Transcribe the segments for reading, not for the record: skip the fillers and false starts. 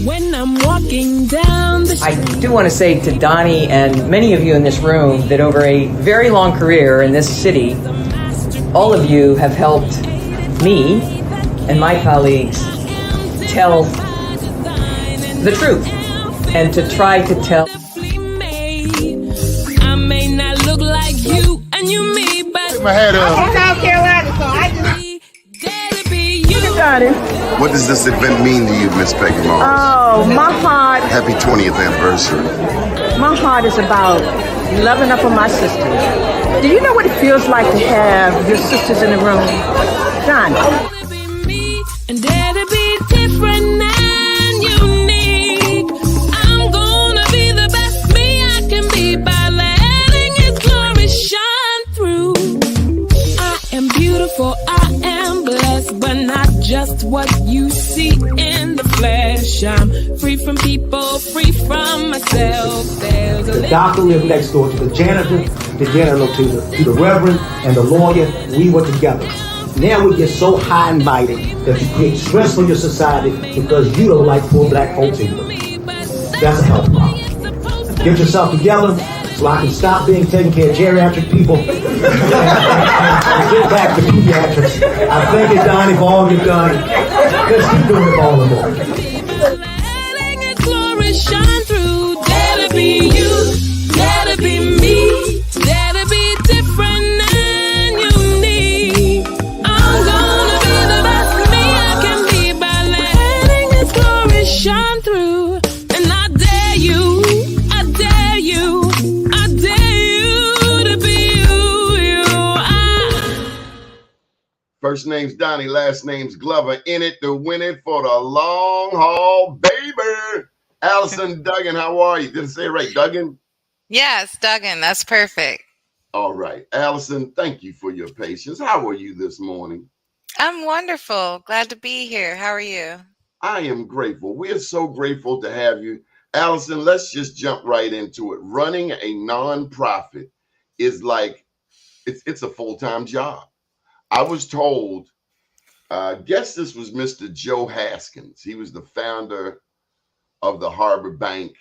When I'm walking down the street. I do want to say to Doni and many of you in this room that over a very long career in this city, all of you have helped me and my colleagues tell the truth and to try to tell. I may not look like you and you me, but my head up. I'm South Carolina, so I just What does this event mean to you, Miss Peggy Morris? Oh, my heart. Happy 20th anniversary. My heart is about loving up on my sisters. Do you know what it feels like to have your sisters in the room? John. And dare to be different and unique. I'm gonna be the best me I can be by letting His glory shine through. I am beautiful, I am blessed, but not just what you see in the flesh. I'm free from people, free from myself. There's a the doctor lived next door to the janitor, to the reverend, and the lawyer. We were together. Now we get so high and mighty that you create stress for your society because you don't like poor black folks either. That's a health problem. Get yourself together so I can stop being taking care of geriatric people and get back to pediatrics. I thank you, Doni, for all you've done. Let's keep doing it all the more. letting His glory shine through. Dare to be you, dare to be me, dare to be different and unique. I'm gonna be the best me I can be by letting His glory shine through. And I dare you, I dare you, I dare you to be you. First name's Doni, last name's Glover. In it to win it for the long haul, baby. Allison Duggan, how are you? Did I say it right? Duggan? Yes, Duggan, that's perfect. All right. Allison, thank you for your patience. How are you this morning? I'm wonderful. Glad to be here. How are you? I am grateful. We are so grateful to have you. Allison, let's just jump right into it. Running a nonprofit is like, it's a full-time job. I was told, guess this was Mr. Joe Haskins. He was the founder of the Harbor Bank,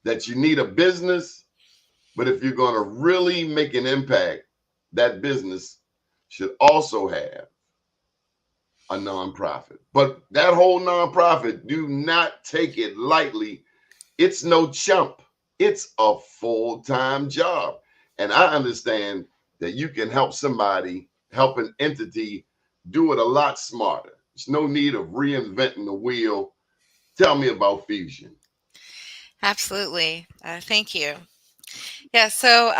that you need a business, but if you're going to really make an impact, that business should also have a nonprofit. But that whole nonprofit, do not take it lightly. It's no chump. It's a full-time job. And I understand that you can help somebody, help an entity do it a lot smarter. There's no need of reinventing the wheel. Tell me about Fusion. Absolutely. Thank you. Yeah, so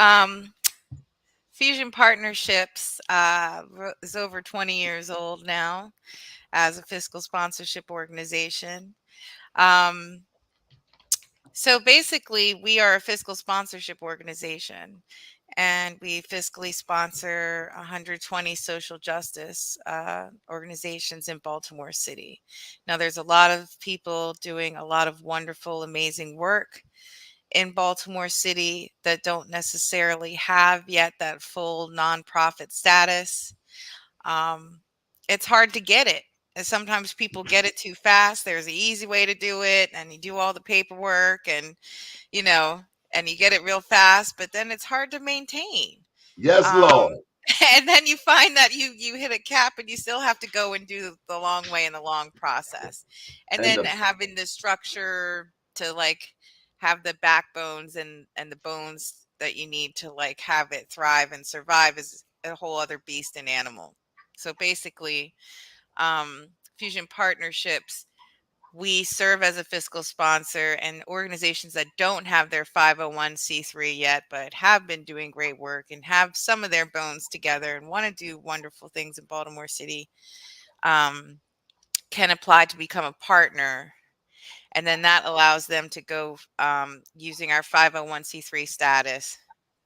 Fusion Partnerships is over 20 years old now as a fiscal sponsorship organization. So basically, we are a fiscal sponsorship organization, and we fiscally sponsor 120 social justice organizations in Baltimore City. Now, there's a lot of people doing a lot of wonderful, amazing work in Baltimore City that don't necessarily have yet that full nonprofit status. It's hard to get it. And sometimes people get it too fast. There's an easy way to do it, and you do all the paperwork and you get it real fast, but then it's hard to maintain. Yes, Lord. And then you find that you hit a cap and you still have to go and do the long way and the long process. And then having the structure to like have the backbones and the bones that you need to like have it thrive and survive is a whole other beast and animal. So basically, Fusion Partnerships, we serve as a fiscal sponsor, and organizations that don't have their 501c3 yet, but have been doing great work and have some of their bones together and want to do wonderful things in Baltimore City, can apply to become a partner. And then that allows them to go using our 501c3 status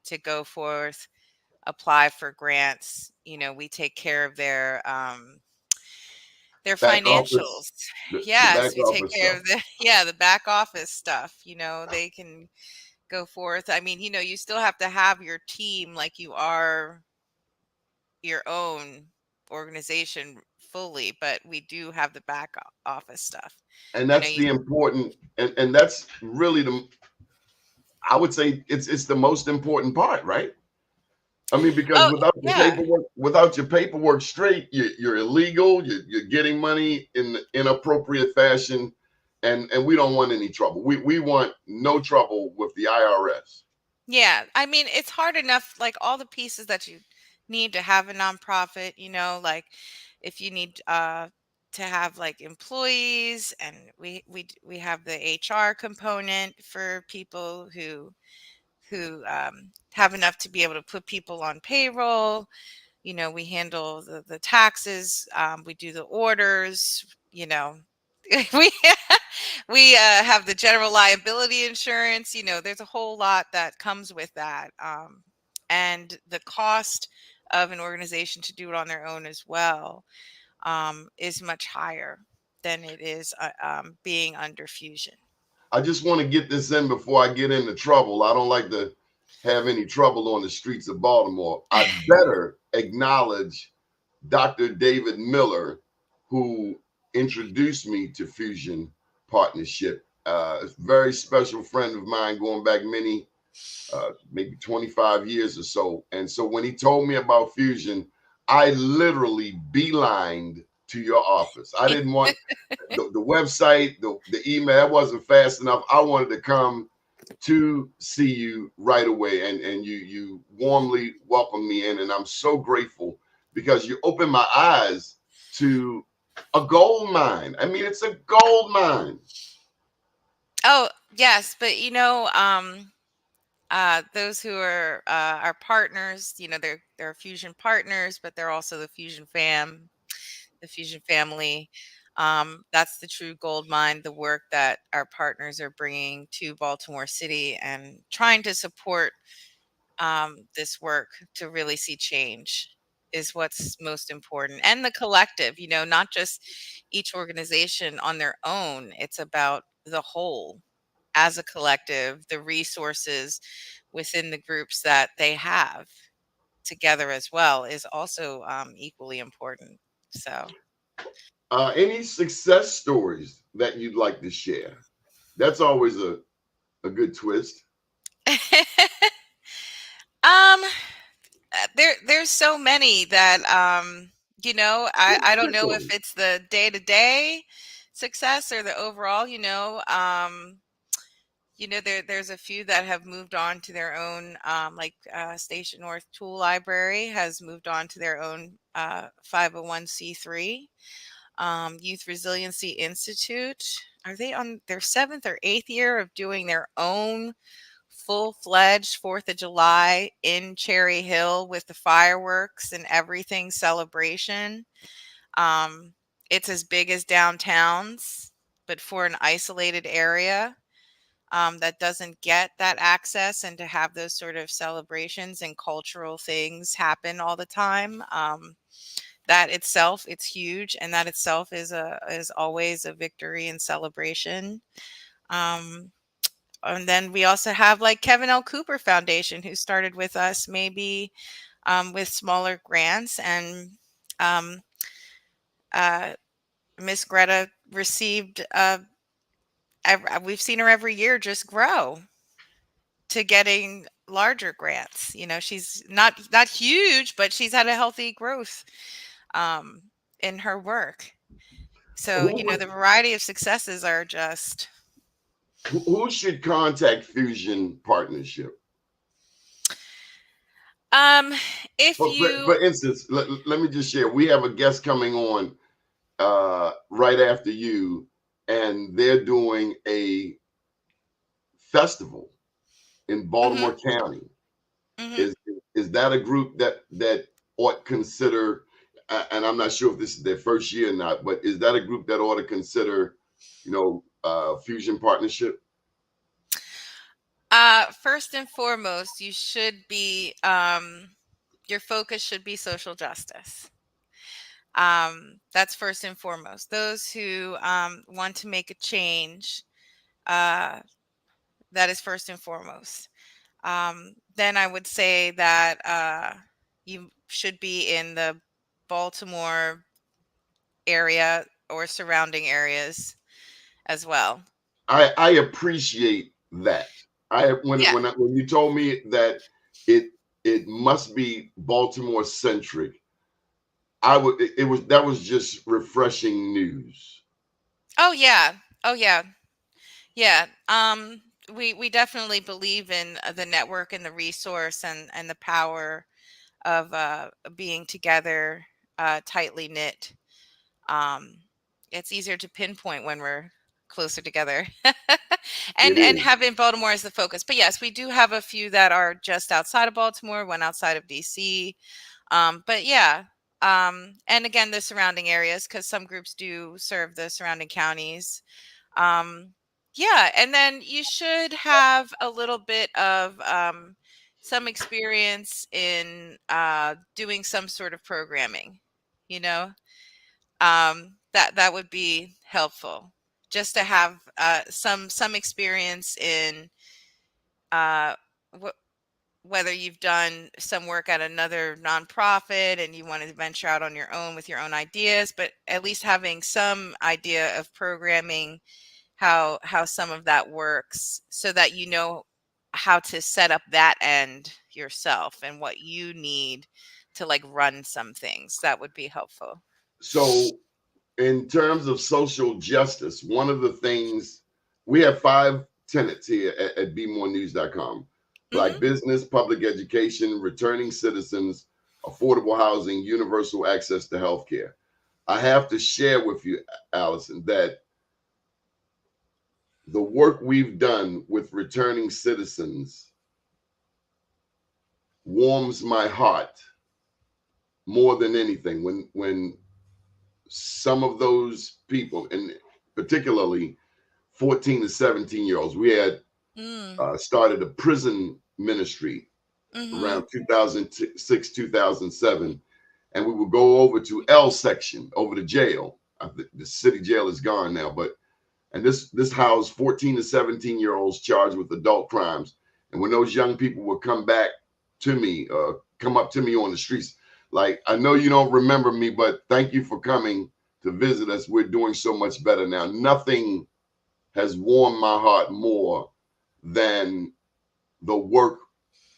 to go forth, apply for grants. We take care of their Back financials. office, the Yes, back we take office care stuff. of the back office stuff. They can go forth. I mean, you still have to have your team like you are your own organization fully, but we do have the back office stuff. And You know, that's you, the important, and that's really the, I would say it's the most important part, right? I mean, because oh yeah, without your paperwork straight, you're illegal. You're getting money in inappropriate fashion, and we don't want any trouble. We want no trouble with the IRS. yeah. I mean, it's hard enough, like all the pieces that you need to have a nonprofit, you know, like if you need to have like employees, and we have the HR component for people who have enough to be able to put people on payroll. You know, we handle the taxes, we do the orders, you know. we we have the general liability insurance. You know, there's a whole lot that comes with that, and the cost of an organization to do it on their own as well, is much higher than it is being under fusion. I just want to get this in before I get into trouble. I don't like to have any trouble on the streets of Baltimore. I better acknowledge Dr. David Miller, who introduced me to Fusion Partnership. A very special friend of mine going back many, maybe 25 years or so. And so when he told me about Fusion, I literally beelined to your office. I didn't want the website, the email, that wasn't fast enough. I wanted to come to see you right away, and you warmly welcomed me in, and I'm so grateful because you opened my eyes to a gold mine. I mean, it's a gold mine. Oh yes, but you know, those who are our partners, you know, they're Fusion partners, but they're also the Fusion family. That's the true gold mine. The work that our partners are bringing to Baltimore City and trying to support this work to really see change is what's most important. And the collective, you know, not just each organization on their own. It's about the whole as a collective, the resources within the groups that they have together as well is also equally important. So, Any success stories that you'd like to share? That's always a good twist. um, there's so many that you know, I don't Pick know if one. it's the day to day success or the overall. You know, there's a few that have moved on to their own, like Station North Tool Library has moved on to their own 501c3. Youth Resiliency Institute, are they on their seventh or eighth year of doing their own full-fledged Fourth of July in Cherry Hill with the fireworks and everything celebration? Um, it's as big as downtown's, but for an isolated area that doesn't get that access, and to have those sort of celebrations and cultural things happen all the time. That itself, it's huge, and that itself is always a victory and celebration. Um, and then we also have like Kevin L. Cooper Foundation, who started with us maybe with smaller grants, and um, uh, Miss Greta received. We've seen her every year just grow to getting larger grants. You know, she's not huge, but she's had a healthy growth um, in her work. So, Who you know, would the variety of successes are just who should contact Fusion Partnership? um if For you instance, let me just share. We have a guest coming on right after you, and they're doing a festival in mhm, Baltimore County. mhm. Is that a group that ought consider? And I'm not sure if this is their first year or not, but is that a group that ought to consider, Fusion Partnership? First and foremost, you should be your focus should be social justice. That's first and foremost. Those who want to make a change, uh, that is first and foremost. Then I would say that you should be in the Baltimore area or surrounding areas as well. I appreciate that. Yeah. When you told me that it it must be Baltimore centric, it was that was just refreshing news. Oh yeah. Oh yeah. Yeah. We definitely believe in the network and the resource and the power of being together, tightly knit. Um, it's easier to pinpoint when we're closer together, It and is. having Baltimore as the focus. But yes, we do have a few that are just outside of Baltimore, one outside of DC. But yeah, and again, the surrounding areas, because some groups do serve the surrounding counties. Um, yeah, and then you should have a little bit of some experience in doing some sort of programming, you know, that would be helpful, just to have some experience in uh, wh- whether you've done some work at another nonprofit and you want to venture out on your own with your own ideas, but at least having some idea of programming, how some of that works, so that you know how to set up that end yourself and what you need to like run some things. That would be helpful. So in terms of social justice, one of the things we have 5 tenets here at bmorenews.com: Hmm. Black business, public education, returning citizens, affordable housing, universal access to healthcare. I have to share with you, Allison, that the work we've done with returning citizens warms my heart more than anything. When some of those people, and particularly 14 to 17-year-olds, we had Mm. started a prison ministry Hmm. around 2006, 2007, and we would go over to L section, over to jail. The city jail is gone now, but and this housed 14 to 17-year-olds charged with adult crimes. And when those young people would come back to me, come up to me on the streets, like, I know you don't remember me, but thank you for coming to visit us. We're doing so much better now. Nothing has warmed my heart more than the work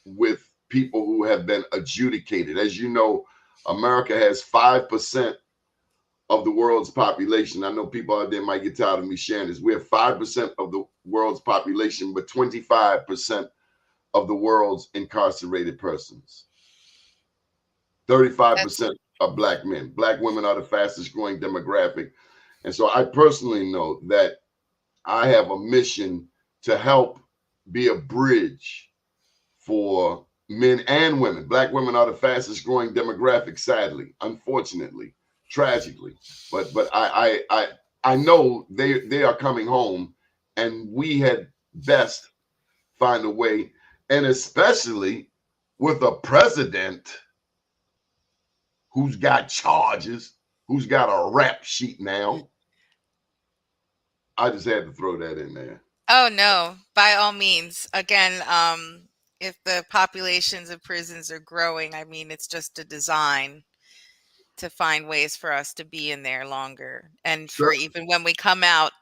with people who have been adjudicated. As you know, America has 5% of the world's population. I know people out there might get tired of me sharing this. We have 5% of the world's population, but 25% of the world's incarcerated persons. That's 35% are Black men. Black women are the fastest growing demographic. And so I personally know that I have a mission to help be a bridge for men and women. Black women are the fastest growing demographic, sadly, unfortunately, tragically. But I know they are coming home, and we had best find a way, and especially with a president who's got charges, who's got a rap sheet now. I just had to throw that in there. Oh no, by all means. Again, if the populations of prisons are growing, I mean, it's just a design to find ways for us to be in there longer, and for Sure. even when we come out,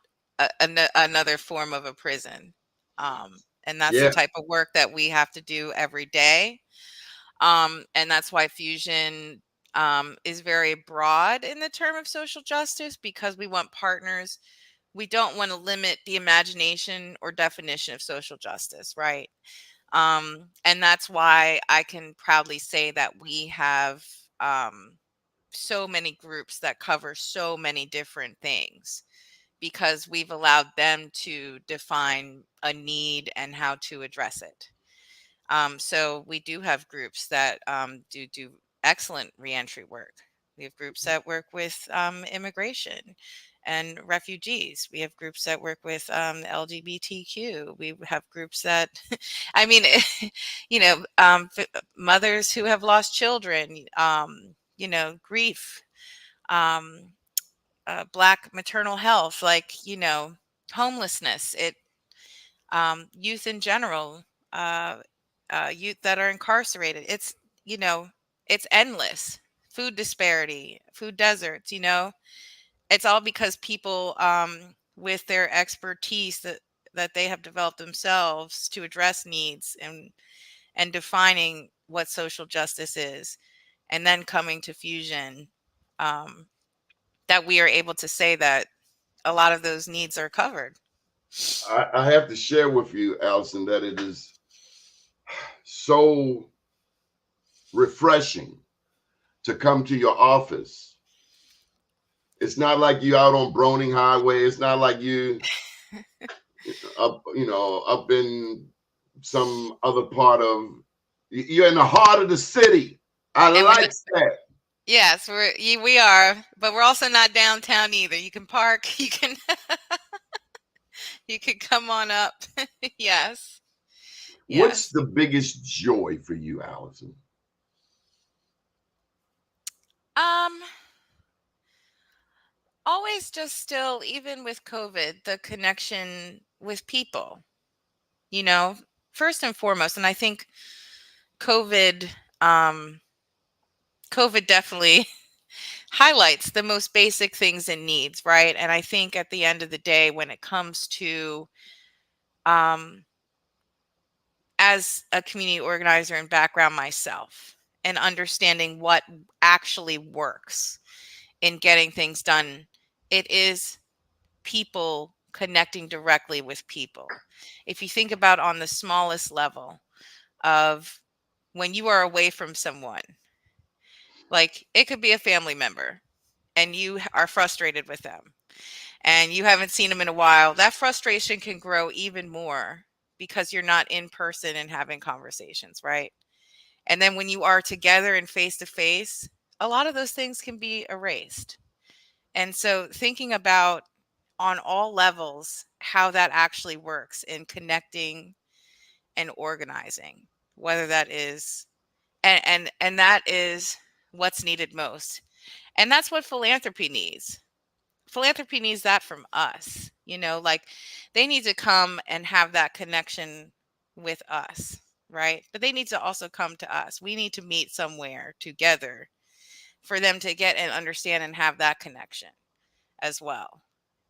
another form of a prison. And that's the Yeah. type of work that we have to do every day. And that's why fusion is very broad in the term of social justice, because we want partners. We don't want to limit the imagination or definition of social justice, right? And that's why I can proudly say that we have so many groups that cover so many different things, because we've allowed them to define a need and how to address it. So we do have groups that do excellent reentry work. We have groups that work with immigration and refugees. We have groups that work with LGBTQ. We have groups that, I mean, mothers who have lost children, grief, um, Black maternal health, like, homelessness, youth in general, uh, youth that are incarcerated. You know, it's endless. Food disparity, food deserts, it's all because people, with their expertise that they have developed themselves to address needs and defining what social justice is, and then coming to Fusion, um, that we are able to say that a lot of those needs are covered. I have to share with you, Allison, that it is so refreshing to come to your office. It's not like you out on Broning Highway. It's not like you up, up in some other part of. You're in the heart of the city. I And we're like that. Yes, we are, but we're also not downtown either. You can park, you can you can come on up. Yes. What's Yes. the biggest joy for you, Allison? Um Always just still, even with COVID, the connection with people, you know, first and foremost. And I think COVID um COVID definitely highlights the most basic things and needs, right? And I think at the end of the day, when it comes to um as a community organizer and background myself, and understanding what actually works in getting things done, it is people connecting directly with people. If you think about on the smallest level of when you are away from someone, like it could be a family member and you are frustrated with them and you haven't seen them in a while, that frustration can grow even more because you're not in person and having conversations, right? And then when you are together and face to face, a lot of those things can be erased. And so thinking about on all levels how that actually works in connecting and organizing, whether that is and that is what's needed most. And that's what philanthropy needs. Philanthropy needs that from us, like they need to come and have that connection with us, right? But they need to also come to us. We need to meet somewhere together for them to get and understand and have that connection as well.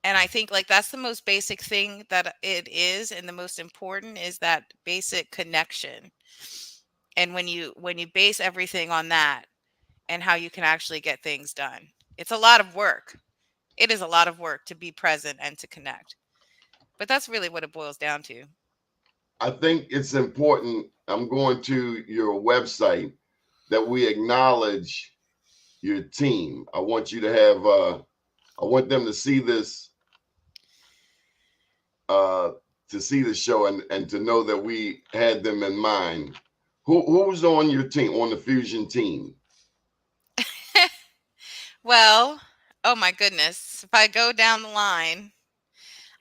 And I think like that's the most basic thing that it is, and the most important is that basic connection. And when you base everything on that and how you can actually get things done, it's a lot of work. It is a lot of work to be present and to connect. But that's really what it boils down to. I think it's important. I'm going to your website that we acknowledge your team. I want you to have. I want them to see this. Uh, to see the show and to know that we had them in mind. Who's on your team, on the Fusion team? Well, oh my goodness. If I go down the line,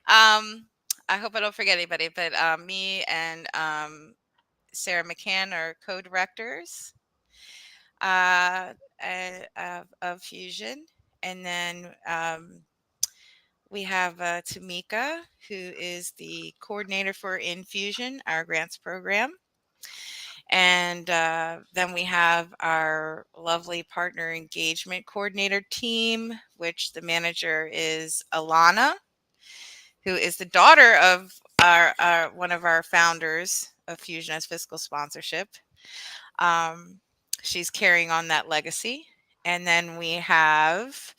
um, I hope I don't forget anybody, but me and Sarah McCann are co-directors of Fusion. And then we have Tamika, who is the coordinator for Infusion, our grants program. And then we have our lovely partner engagement coordinator team, which the manager is Alana, who is the daughter of our one of our founders of Fusion as fiscal sponsorship. Um, she's carrying on that legacy. And then we have,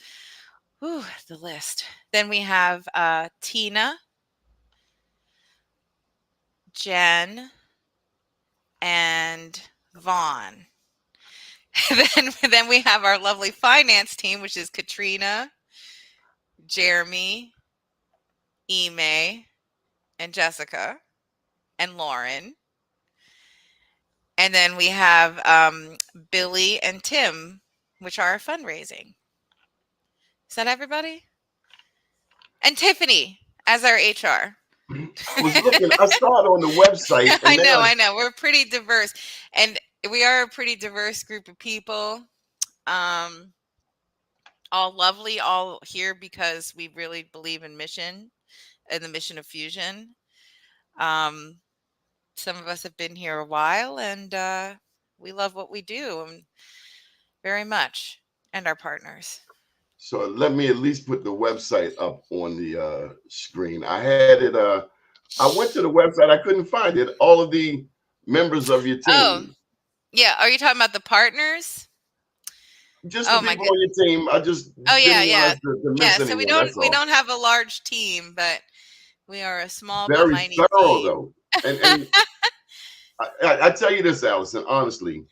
the list. Then we have Tina, Jen, and Vaughn. then we have our lovely finance team, which is Katrina, Jeremy, Ime, and Jessica, and Lauren. And then we have Billy and Tim, which are our fundraising. Is that everybody? And Tiffany as our HR. I was looking. I saw it on the website, I and then know, I know. We're pretty diverse. And we are a pretty diverse group of people. Um, all lovely, all here because we really believe in mission and the mission of Fusion. Um, some of us have been here a while, and we love what we do very much, and our partners. So let me at least put the website up on the screen. I had it. I went to the website. I couldn't find it. All of the members of your Oh, team, yeah. Are you talking about the partners? just the Oh my people good. on your team. I just Oh didn't yeah, want yeah. us to Yeah, miss so anyone. That's we all. don't have a large team, but we are a small but Very mighty thorough team. though. And I tell you this, Allison, honestly,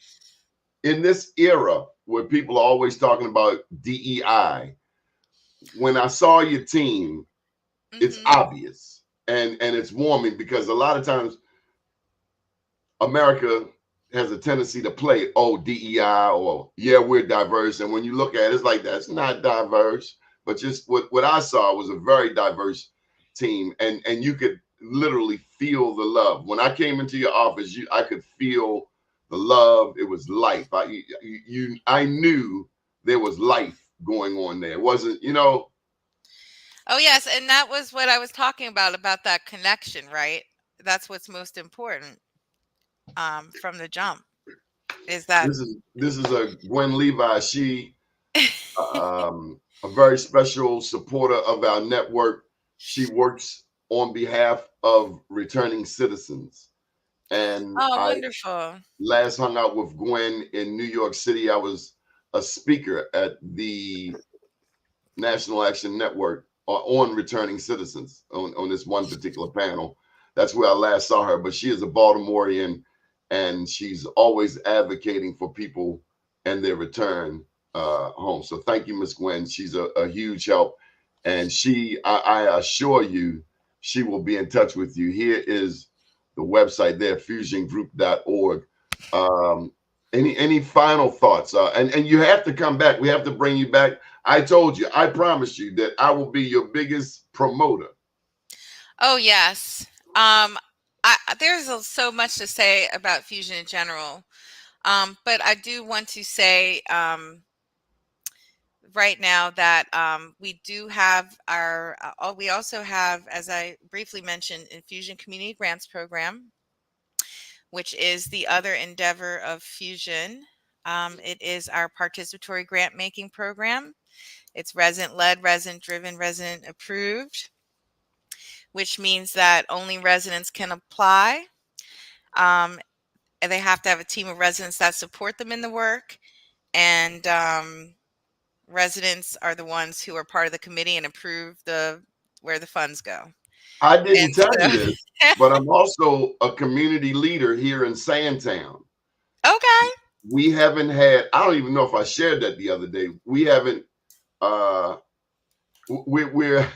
in this era where people are always talking about DEI, when I saw your team, it's Hmm. obvious and it's warming because a lot of times America has a tendency to play, oh, DEI, or yeah, we're diverse. And when you look at it, it's like that's not diverse. But just what I saw was a very diverse team, and you could literally feel the love. When I came into your office, I could feel the love. It was life. I knew there was life going on there. It wasn't, Oh yes, and that was what I was talking about that connection, right? That's what's most important from the jump is that. this is a Gwen Levi. She a very special supporter of our network. She works on behalf of returning citizens. And Oh, I wonderful. last hung out with Gwen in New York City. I was a speaker at the National Action Network on returning citizens on this one particular panel. That's where I last saw her. But she is a Baltimorean, and she's always advocating for people and their return home. So thank you, Miss Gwen. She's a huge help, and I assure you, she will be in touch with you. Here is the website there, fusiongroup.org. Any final thoughts? And you have to come back. We have to bring you back. I told you, I promised you that I will be your biggest promoter. Oh yes. There's so much to say about fusion in general, but I do want to say right now that we do have we also have, as I briefly mentioned, Infusion Community Grants Program, which is the other endeavor of Fusion. It is our participatory grant making program. It's resident led, resident driven, resident approved, which means that only residents can apply. And they have to have a team of residents that support them in the work. And residents are the ones who are part of the committee and approve where the funds go. I didn't And tell so, you this, but I'm also a community leader here in Sandtown. okay. We haven't had, I don't even know if I shared that the other day. We haven't we're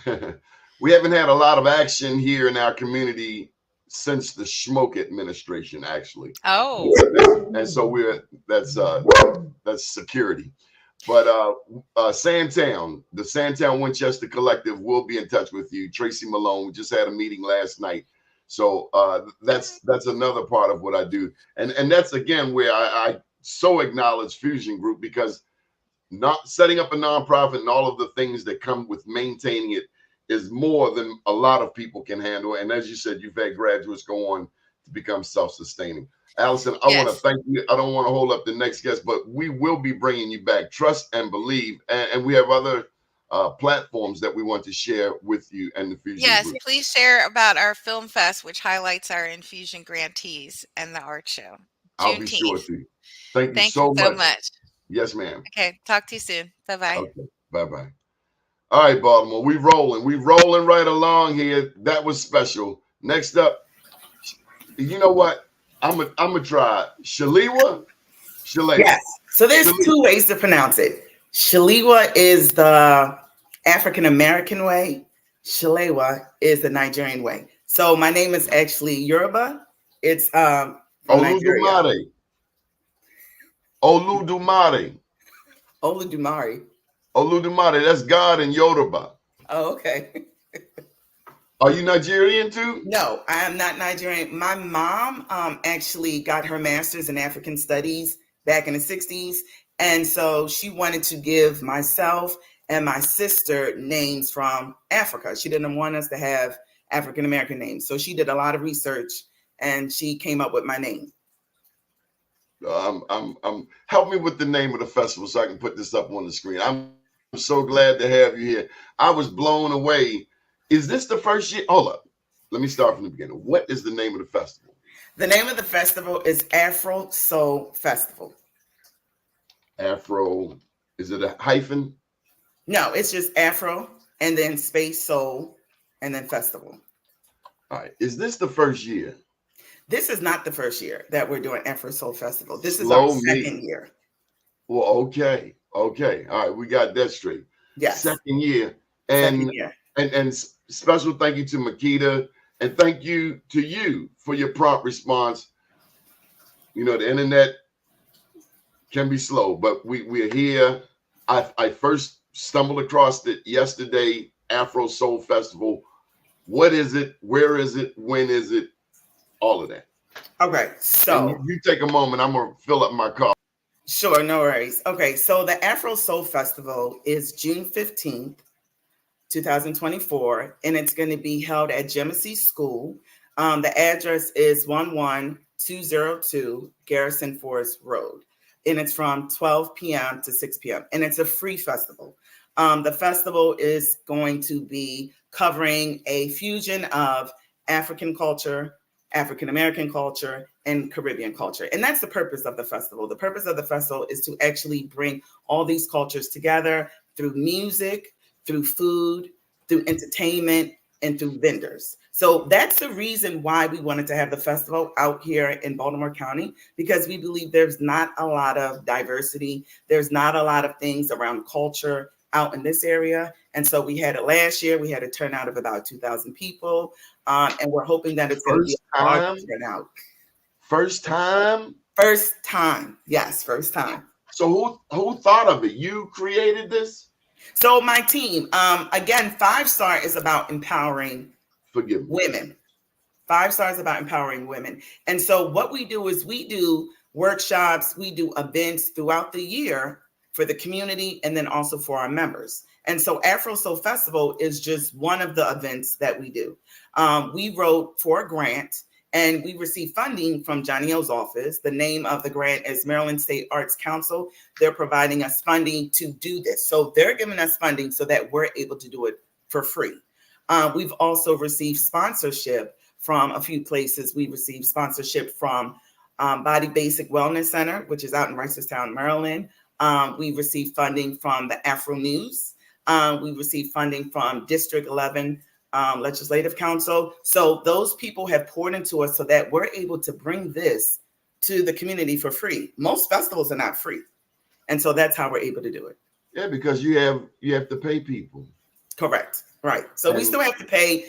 we haven't had a lot of action here in our community since the Schmoke administration, actually. Oh, And so that's security. But Sandtown, the Sandtown Winchester Collective will be in touch with you. Tracy Malone, we just had a meeting last night. So that's another part of what I do. And that's again where I so acknowledge Fusion Group, because not setting up a nonprofit and all of the things that come with maintaining it is more than a lot of people can handle. And as you said, you've had graduates go on to become self-sustaining. Allison, I want to yes. thank you. I don't want to hold up the next guest, but we will be bringing you back. Trust and believe. And we have other platforms that we want to share with you and the Fusion Yes, Group. please share about our film fest, which highlights our Infusion grantees and the art show. I'll be sure Juneteenth. to. Thank you Thank you so so much. much. Yes, ma'am. Okay, talk to you soon. Bye-bye. Okay, bye-bye. All right, Baltimore, we rolling. We rolling right along here. That was special. Next up, you know what? I'm gonna try Shalewa. Shalewa. Yes. So there's Shalewa. two ways to pronounce it. Shalewa is the African American way. Shalewa is the Nigerian way. So my name is actually Yoruba. It's from Nigeria. Oludumare. Oludumare. Oludumare. Oludumare. That's God in Yoruba. Oh, okay. Are you Nigerian too? No, I am not Nigerian. My mom actually got her master's in African studies back in the 60s. And so she wanted to give myself and my sister names from Africa. She didn't want us to have African American names. So she did a lot of research and she came up with my name. Help me with the name of the festival so I can put this up on the screen. I'm so glad to have you here. I was blown away. Is this the first year? Hold up. Let me start from the beginning. What is the name of the festival? The name of the festival is Afro Soul Festival. Afro, is it a hyphen? No, it's just Afro and then space soul and then festival. All right. Is this the first year? This is not the first year that we're doing Afro Soul Festival. This is Slow our me. second year. Well, okay. Okay. All right. We got that straight. Yes. Second year. And Second year. and special thank you to Makita, and thank you to you for your prompt response. You know, the internet can be slow, but we're here. I first stumbled across it yesterday, Afro Soul Festival. What is it? Where is it? When is it? All of that. Okay, so And you take a moment. I'm gonna fill up my car. sure, no worries. Okay, so the Afro Soul Festival is June 15th, 2024, and it's going to be held at Genesee School. The address is 11202 Garrison Forest Road, and it's from 12 p.m. to 6 p.m., and it's a free festival. The festival is going to be covering a fusion of African culture, African American culture, and Caribbean culture. And that's the purpose of the festival. The purpose of the festival is to actually bring all these cultures together through music, through food, through entertainment, and through vendors. So that's the reason why we wanted to have the festival out here in Baltimore County, because we believe there's not a lot of diversity. There's not a lot of things around culture out in this area. And so we had it last year. We had a turnout of about 2,000 people. And we're hoping that it's going to be a large turnout. First time? First time. Yes, first time. So who thought of it? You created this? So my team, again, 5 Star is about empowering women. 5 Star is about empowering women. And so what we do is we do workshops, we do events throughout the year for the community and then also for our members. And so Afro Soul Festival is just one of the events that we do. We wrote for a grant and we received funding from Johnny O's office. The name of the grant is Maryland State Arts Council. They're providing us funding to do this. So they're giving us funding so that we're able to do it for free. We've also received sponsorship from a few places. We received sponsorship from Body Basic Wellness Center, which is out in Reisterstown, Maryland. We received funding from the Afro News. We received funding from District 11 Legislative Council. So those people have poured into us so that we're able to bring this to the community for free. Most festivals are not free. And so that's how we're able to do it. Yeah, because you have to pay people. Correct. Right. So we still have to pay,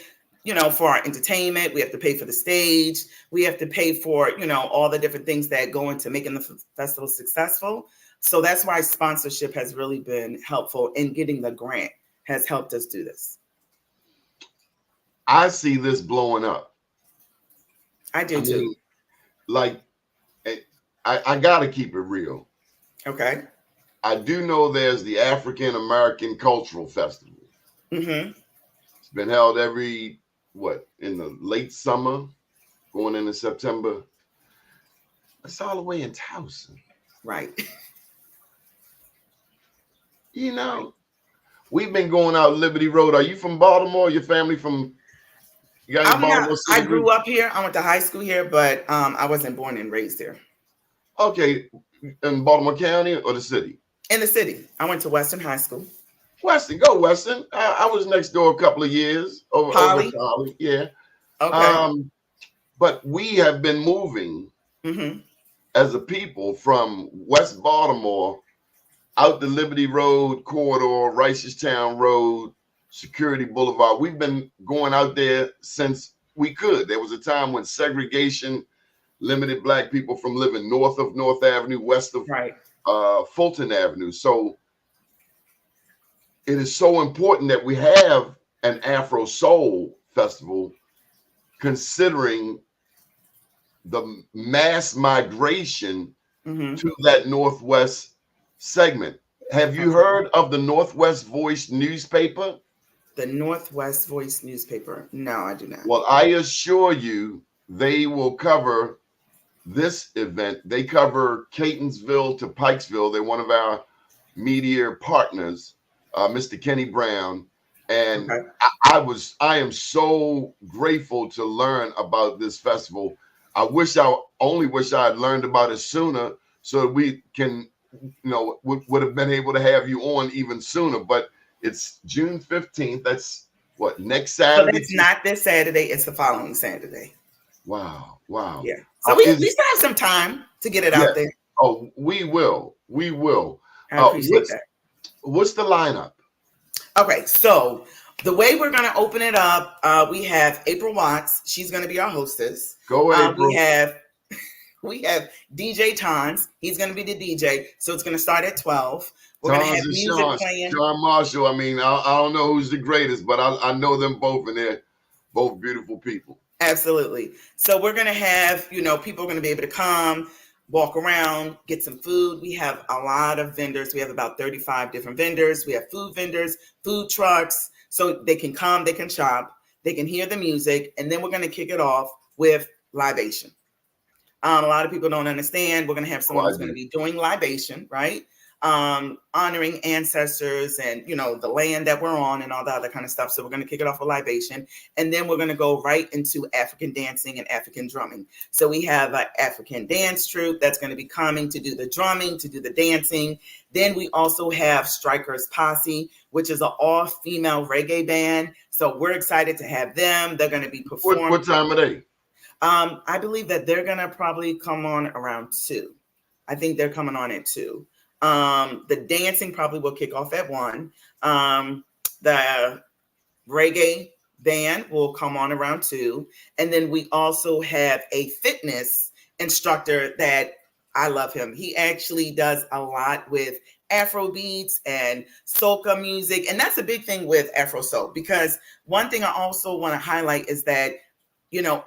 for our entertainment. We have to pay for the stage. We have to pay for, all the different things that go into making the festival successful. So that's why sponsorship has really been helpful, and getting the grant has helped us do this. I see this blowing up. I do too. Like, I got to keep it real. Okay. I do know there's the African American Cultural Festival. Mm-hmm. It's been held in the late summer, going into September. It's all the way in Towson. Right. We've been going out Liberty Road. Are you from Baltimore? Your family from? You got any Baltimore City? I grew up here. I went to high school here, but I wasn't born and raised here. Okay, in Baltimore County or the city? In the city. I went to Western High School. Western, go Western. I was next door a couple of years over Poly, yeah. Okay. But we have been moving as a people from West Baltimore out the Liberty Road corridor, Reisterstown Road, Security Boulevard. We've been going out there since we could. There was a time when segregation limited Black people from living north of North Avenue, west of Fulton Avenue. So it is so important that we have an Afro Soul Festival, considering the mass migration to that Northwest segment. Have you heard of the Northwest Voice newspaper? The Northwest Voice newspaper? No, I do not. Well, I assure you, they will cover this event. They cover Catonsville to Pikesville. They're one of our media partners. Mr. Kenny Brown, and Okay. I am so grateful to learn about this festival. I only wish I had learned about it sooner, so that we can, would have been able to have you on even sooner. But it's June 15th. That's what, next So Saturday? it's not this Saturday, it's the following Saturday. Wow. Yeah. So we still have some time to get it out there. Oh, we will. I appreciate that. What's the lineup? Okay, so the way we're going to open it up, we have April Watts. She's going to be our hostess. Go April. We have DJ Tons. He's going to be the DJ. So it's going to start at 12. We're going to have music playing. Sean Marshall. I mean, I don't know who's the greatest, but I know them both, and they're both beautiful people. Absolutely. So we're going to have, people are going to be able to come, walk around, get some food. We have a lot of vendors. We have about 35 different vendors. We have food vendors, food trucks. So they can come, they can shop, they can hear the music. And then we're going to kick it off with libation. A lot of people don't understand. We're going to have someone who's going to be doing libation, right? Honoring ancestors and, the land that we're on and all the other kind of stuff. So we're going to kick it off with libation. And then we're going to go right into African dancing and African drumming. So we have an African dance troupe that's going to be coming to do the drumming, to do the dancing. Then we also have Strikers Posse, which is an all-female reggae band. So we're excited to have them. They're going to be performing. What time are they? I believe that they're going to probably come on around 2. I think they're coming on at 2. The dancing probably will kick off at 1. The reggae band will come on around 2. And then we also have a fitness instructor that I love him. He actually does a lot with Afro beats and soca music. And that's a big thing with Afro soul, because one thing I also want to highlight is that,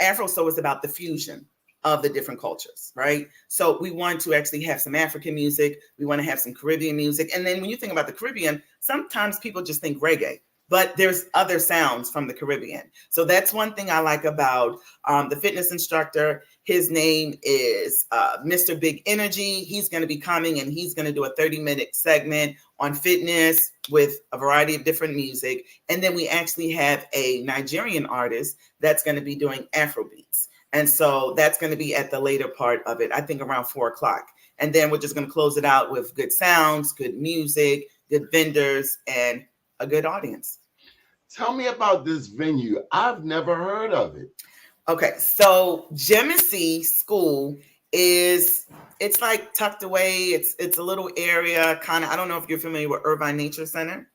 Afro soul is about the fusion of the different cultures, right? So we want to actually have some African music. We want to have some Caribbean music. And then when you think about the Caribbean, sometimes people just think reggae, but there's other sounds from the Caribbean. So that's one thing I like about the fitness instructor. His name is Mr. Big Energy. He's going to be coming and he's going to do a 30-minute segment on fitness with a variety of different music. And then we actually have a Nigerian artist that's going to be doing Afro beats. And so that's going to be at the later part of it, I think around 4:00. And then we're just going to close it out with good sounds, good music, good vendors, and a good audience. Tell me about this venue. I've never heard of it. Okay, so Jemisi School it's like tucked away. It's a little area, kind of. I don't know if you're familiar with Irvine Nature Center.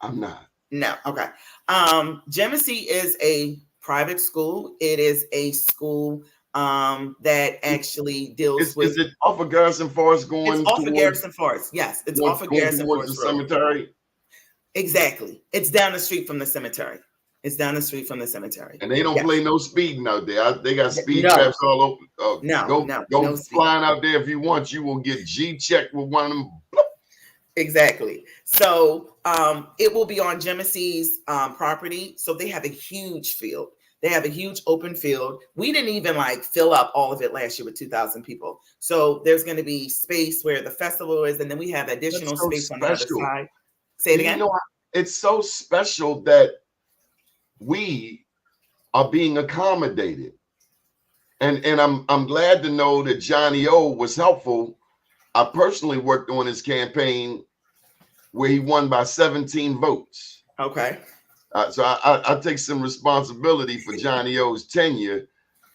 I'm not. No, okay. Jemisi is a private school. It is a school that actually deals with. Is it off of Garrison Forest going? It's off of Garrison Forest. Yes, it's off of Garrison Forest. The cemetery. Exactly. It's down the street from the cemetery. And they don't play no speeding out there. They got speed traps all over. Go flying out there if you want. You will get G-checked with one of them. Exactly. So it will be on Jemisi's property. So they have a huge field. They have a huge open field. We didn't even fill up all of it last year with 2,000 people. So there's going to be space where the festival is, and then we have additional space on the other side. Say it again. It's so special that we are being accommodated, and I'm glad to know that Johnny O was helpful. I personally worked on his campaign where he won by 17 votes. Okay. So I take some responsibility for Johnny O's tenure,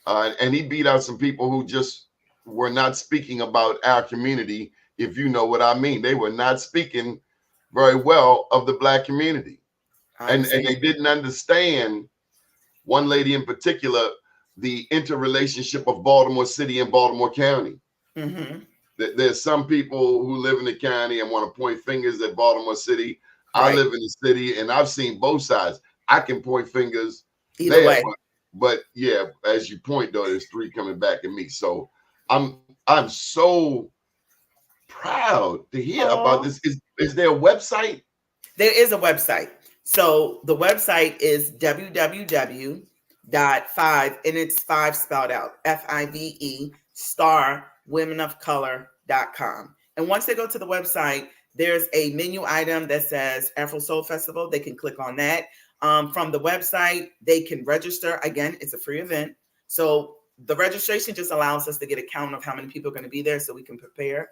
and he beat out some people who just were not speaking about our community, if you know what I mean. They were not speaking very well of the Black community. And they didn't understand, one lady in particular, the interrelationship of Baltimore City and Baltimore County. Mm-hmm. There's some people who live in the county and want to point fingers at Baltimore City. Right. I live in the city, and I've seen both sides. I can point fingers either way. But yeah, as you point, though, there's 3 coming back at me. So I'm so proud to hear about this. Is there a website? There is a website. So the website is www.5, and it's 5 spelled out, FIVE, *womenofcolor.com. And once they go to the website, there's a menu item that says Afro Soul Festival. They can click on that. From the website, they can register. Again, it's a free event. So the registration just allows us to get a count of how many people are going to be there so we can prepare.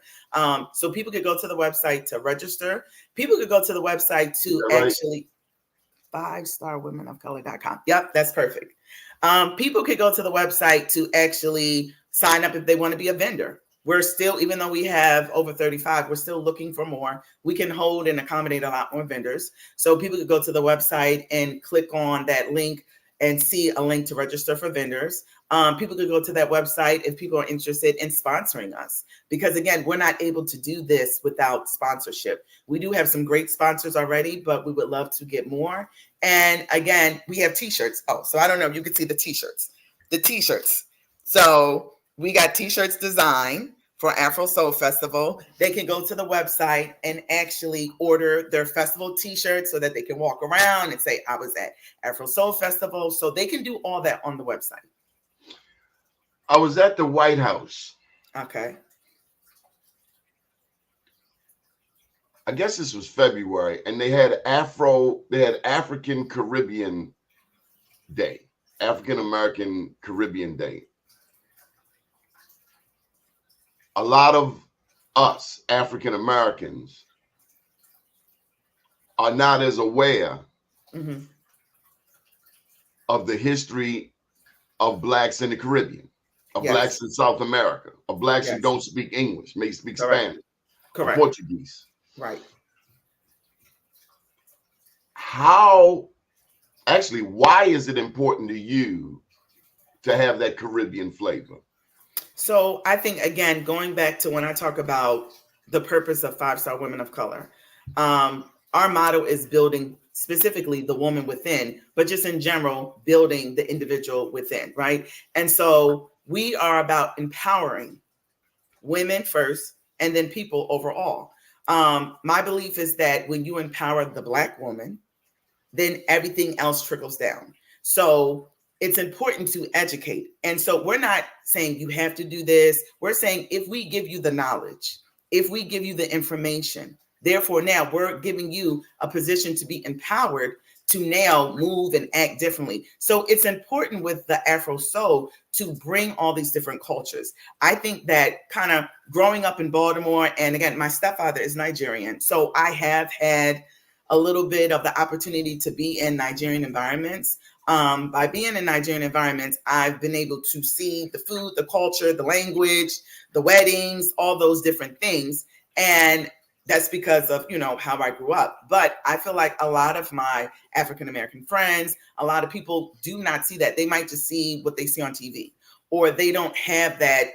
So people could go to the website to register. People could go to the website to actually 5starwomenofcolor.com. Yep, that's perfect. People could go to the website to actually sign up if they want to be a vendor. We're still, even though we have over 35, we're still looking for more. We can hold and accommodate a lot more vendors. So people could go to the website and click on that link and see a link to register for vendors. People could go to that website if people are interested in sponsoring us. Because again, we're not able to do this without sponsorship. We do have some great sponsors already, but we would love to get more. And again, we have t-shirts. Oh, so I don't know if you can see the t-shirts. So we got t-shirts designed for Afro Soul Festival. They can go to the website and actually order their festival t-shirts so that they can walk around and say, I was at Afro Soul Festival. So they can do all that on the website. I was at the White House. Okay. I guess this was February, and they had African Caribbean Day, African American Caribbean Day. A lot of us African Americans are not as aware of the history of Blacks in the Caribbean, of Blacks in South America, of Blacks who don't speak English, may speak Spanish, or Portuguese. Right. Why is it important to you to have that Caribbean flavor? So I think, again, going back to when I talk about the purpose of 5-Star Women of Color, our motto is building specifically the woman within, but just in general, building the individual within, right? And so we are about empowering women first and then people overall. My belief is that when you empower the Black woman, then everything else trickles down. So it's important to educate. And so we're not saying you have to do this. We're saying if we give you the knowledge, if we give you the information, therefore now we're giving you a position to be empowered to now move and act differently. So it's important with the Afro Soul to bring all these different cultures. I think that kind of growing up in Baltimore, and again, my stepfather is Nigerian. So I have had a little bit of the opportunity to be in Nigerian environments. By being in Nigerian environments, I've been able to see the food, the culture, the language, the weddings, all those different things. And that's because of, how I grew up. But I feel like a lot of my African-American friends, a lot of people do not see that. They might just see what they see on TV, or they don't have that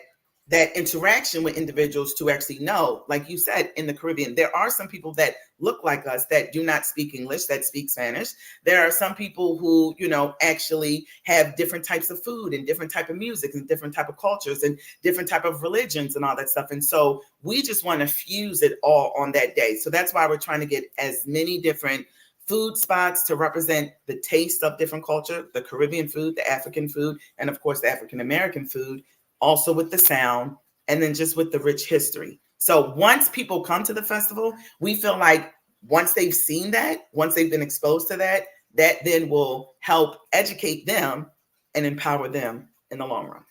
interaction with individuals to actually know. Like you said, in the Caribbean, there are some people that look like us that do not speak English, that speak Spanish. There are some people who, actually have different types of food and different type of music and different type of cultures and different type of religions and all that stuff. And so we just want to fuse it all on that day. So that's why we're trying to get as many different food spots to represent the taste of different culture, the Caribbean food, the African food, and of course the African-American food, also with the sound, and then just with the rich history. So once people come to the festival, we feel like once they've seen that, once they've been exposed to that, that then will help educate them and empower them in the long run.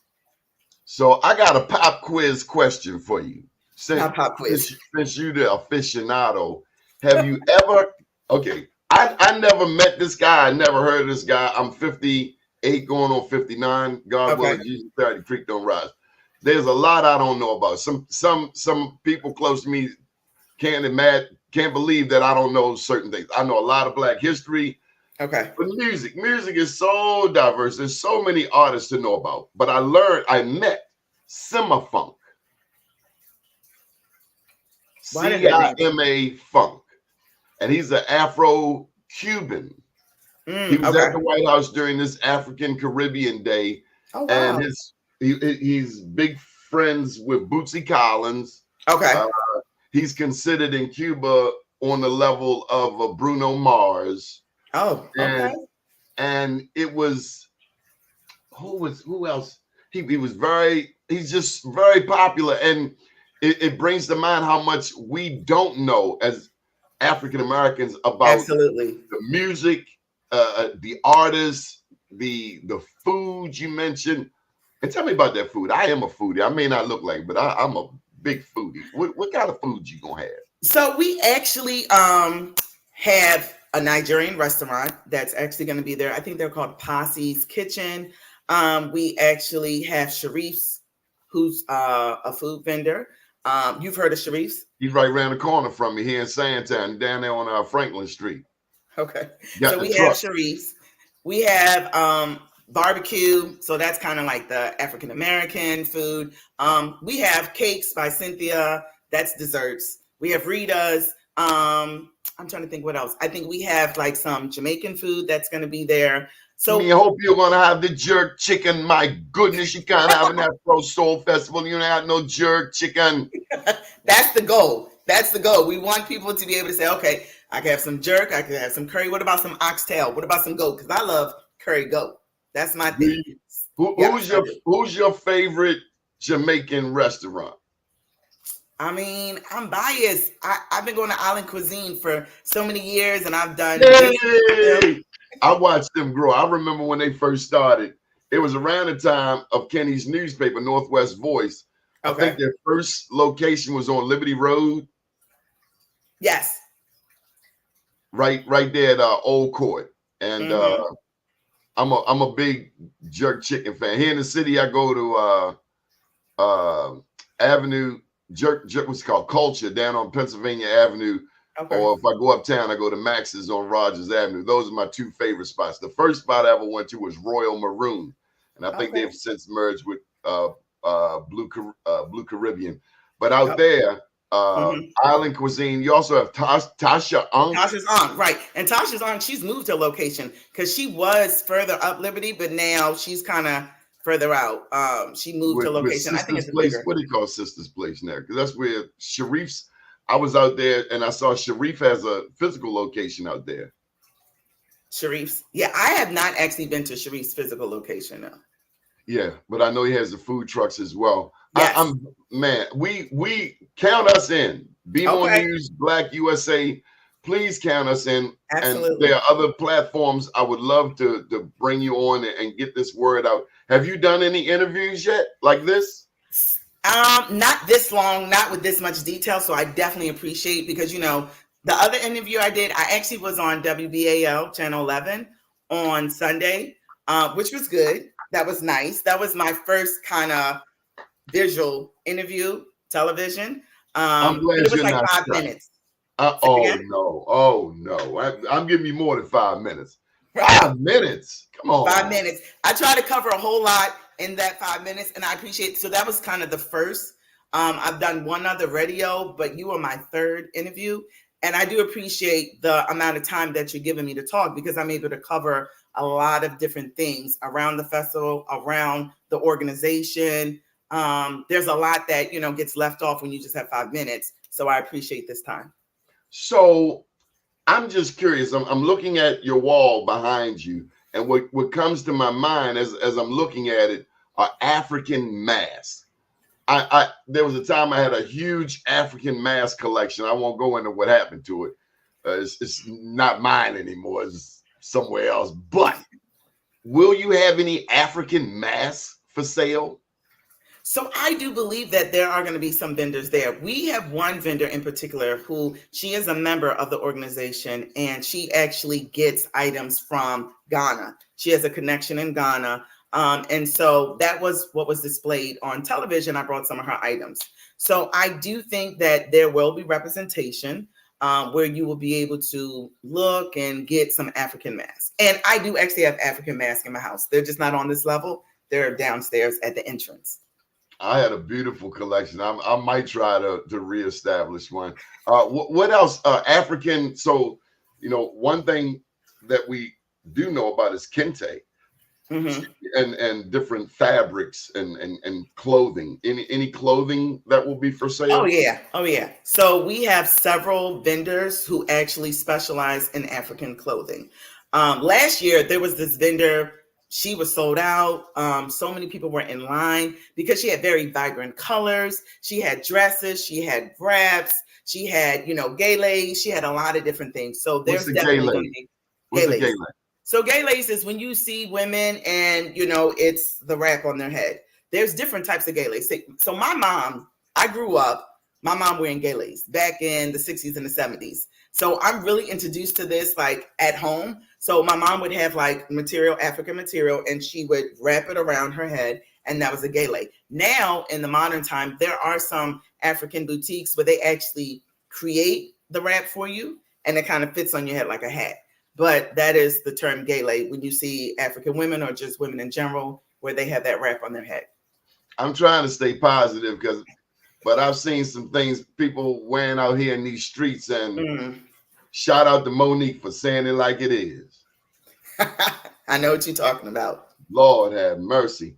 So I got a pop quiz question for you. Since you're the aficionado, have you ever, I never met this guy. I never heard of this guy. I'm 58 going on 59. God willing, Jesus 30, creek don't rise. There's a lot I don't know about. Some people close to me can't believe that I don't know certain things. I know a lot of Black history. But music is so diverse. There's so many artists to know about. But I met Cima-Funk. C-I-M-A Funk. And he's an Afro-Cuban. He was at the White House during this African Caribbean Day. Oh, wow. And he's big friends with Bootsy Collins. He's considered in Cuba on the level of Bruno Mars. And it was who else? He's just very popular. And it brings to mind how much we don't know as African Americans about Absolutely. the music, the artists, the food you mentioned. And tell me about that food. I am a foodie. I may not look like it, but I'm a big foodie. What kind of food you gonna have? So we actually have a Nigerian restaurant that's actually going to be there. I think they're called Posse's Kitchen. We actually have Sharif's, who's a food vendor. You've heard of Sharif's? He's right around the corner from me here in Sandtown, down there on Franklin Street. Okay. Got So the we truck. have Sharif's. We have barbecue. So that's kind of like the African American food. We have Cakes by Cynthia. That's desserts. We have Rita's. I'm trying to think what else. I think we have like some Jamaican food that's going to be there. So I hope you're gonna have the jerk chicken. My goodness, you can't have an Afro Soul Festival. You don't have no jerk chicken. that's the goal. That's the goal. We want people to be able to say, okay, I can have some jerk. I can have some curry. What about some oxtail? What about some goat? Because I love curry goat. That's my thing. Who's your favorite Jamaican restaurant? I mean, I'm biased. I've been going to island cuisine for so many years, and I've done. Hey! I watched them grow. I remember when they first started. It was around the time of Kenny's newspaper, Northwest Voice. Okay. I think their first location was on Liberty Road. Yes. Right there at Old Court. And I'm a big jerk chicken fan. Here in the city, I go to Avenue Jerk what's called Culture down on Pennsylvania Avenue. Okay. Or if I go uptown, I go to Max's on Rogers Avenue. Those are my two favorite spots. The first spot I ever went to was Royal Maroon, and I think they've since merged with Blue Caribbean. But out there, island cuisine. You also have Tasha Unk. Tasha's aunt, right? And Tasha's aunt, she's moved her location because she was further up Liberty, but now she's kind of further out. She moved her location. I think it's place. bigger. What do you call Sister's Place now? Because that's where Sharif's. I was out there and I saw Sharif has a physical location out there. Sharif's. Yeah, I have not actually been to Sharif's physical location now. Yeah, but I know he has the food trucks as well. Yes. We count us in. Be More News, Black USA. Please count us in. Absolutely. And there are other platforms I would love to bring you on and get this word out. Have you done any interviews yet like this? Not this long, not with this much detail. So I definitely appreciate, because, you know, the other interview I did, I actually was on WBAL Channel 11 on Sunday, which was good. That was nice. That was my first kind of visual interview, television. I'm glad it was you're like not 5 stuck. minutes. Oh no! I'm giving you more than 5 minutes. Right. 5 minutes? Come on. 5 minutes. I try to cover a whole lot in that 5 minutes, and I appreciate it. So that was kind of the first. I've done one other radio, but you were my third interview, and I do appreciate the amount of time that you're giving me to talk, because I'm able to cover a lot of different things around the festival, around the organization. There's a lot that, you know, gets left off when you just have 5 minutes. So I appreciate this time. So I'm just curious. I'm looking at your wall behind you, and what comes to my mind as I'm looking at it are African masks. There was a time I had a huge African mask collection. I won't go into what happened to it. It's not mine anymore. It's somewhere else. But will you have any African masks for sale? So I do believe that there are going to be some vendors there. We have one vendor in particular who, she is a member of the organization, and she actually gets items from Ghana. She has a connection in Ghana. And so that was what was displayed on television. I brought some of her items. So I do think that there will be representation where you will be able to look and get some African masks. And I do actually have African masks in my house. They're just not on this level. They're downstairs at the entrance. I had a beautiful collection. I might try to reestablish one. What else? African. So, you know, one thing that we do know about is kente, and different fabrics and clothing. Any clothing that will be for sale? Oh yeah. So we have several vendors who actually specialize in African clothing. Last year there was this vendor. she was sold out. So many people were in line because she had very vibrant colors. She had dresses, she had wraps, she had, gay lace. She had a lot of different things. So there's definitely going to be What's gay a gay lace. lace? So gay lace is when you see women and, it's the wrap on their head. There's different types of gay lace. So my mom, I grew up, my mom wearing gay lace back in the 60s and the 70s. So I'm really introduced to this like at home. So my mom would have like material, African material, and she would wrap it around her head, and that was a gay lace. Now in the modern time, there are some African boutiques where they actually create the wrap for you, and it kind of fits on your head like a hat. But that is the term gay lace when you see African women or just women in general where they have that wrap on their head. I'm trying to stay positive but I've seen some things people wearing out here in these streets, and shout out to Monique for saying it like it is. I know what you're talking about. Lord have mercy.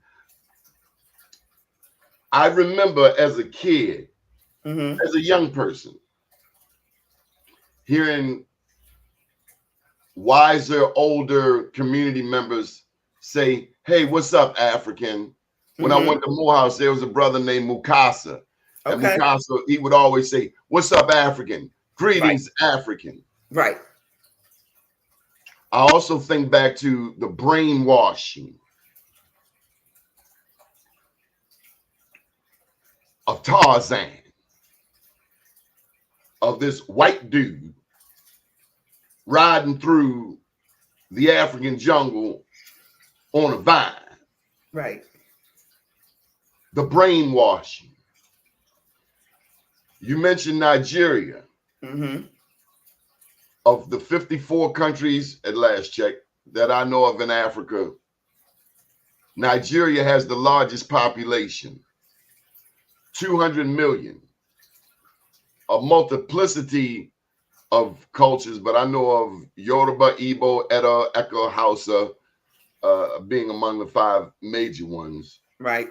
I remember as a kid, as a young person, hearing wiser, older community members say, "Hey, what's up, African?" When I went to Morehouse, there was a brother named Mukasa. And Mukasa, he would always say, "What's up, African? Greetings, African." Right. I also think back to the brainwashing of Tarzan, of this white dude riding through the African jungle on a vine. Right. The brainwashing. You mentioned Nigeria. Of the 54 countries at last check that I know of in Africa, Nigeria has the largest population, 200 million, a multiplicity of cultures, but I know of Yoruba, Igbo, Edda, Eka, Hausa being among the 5 major ones. Right.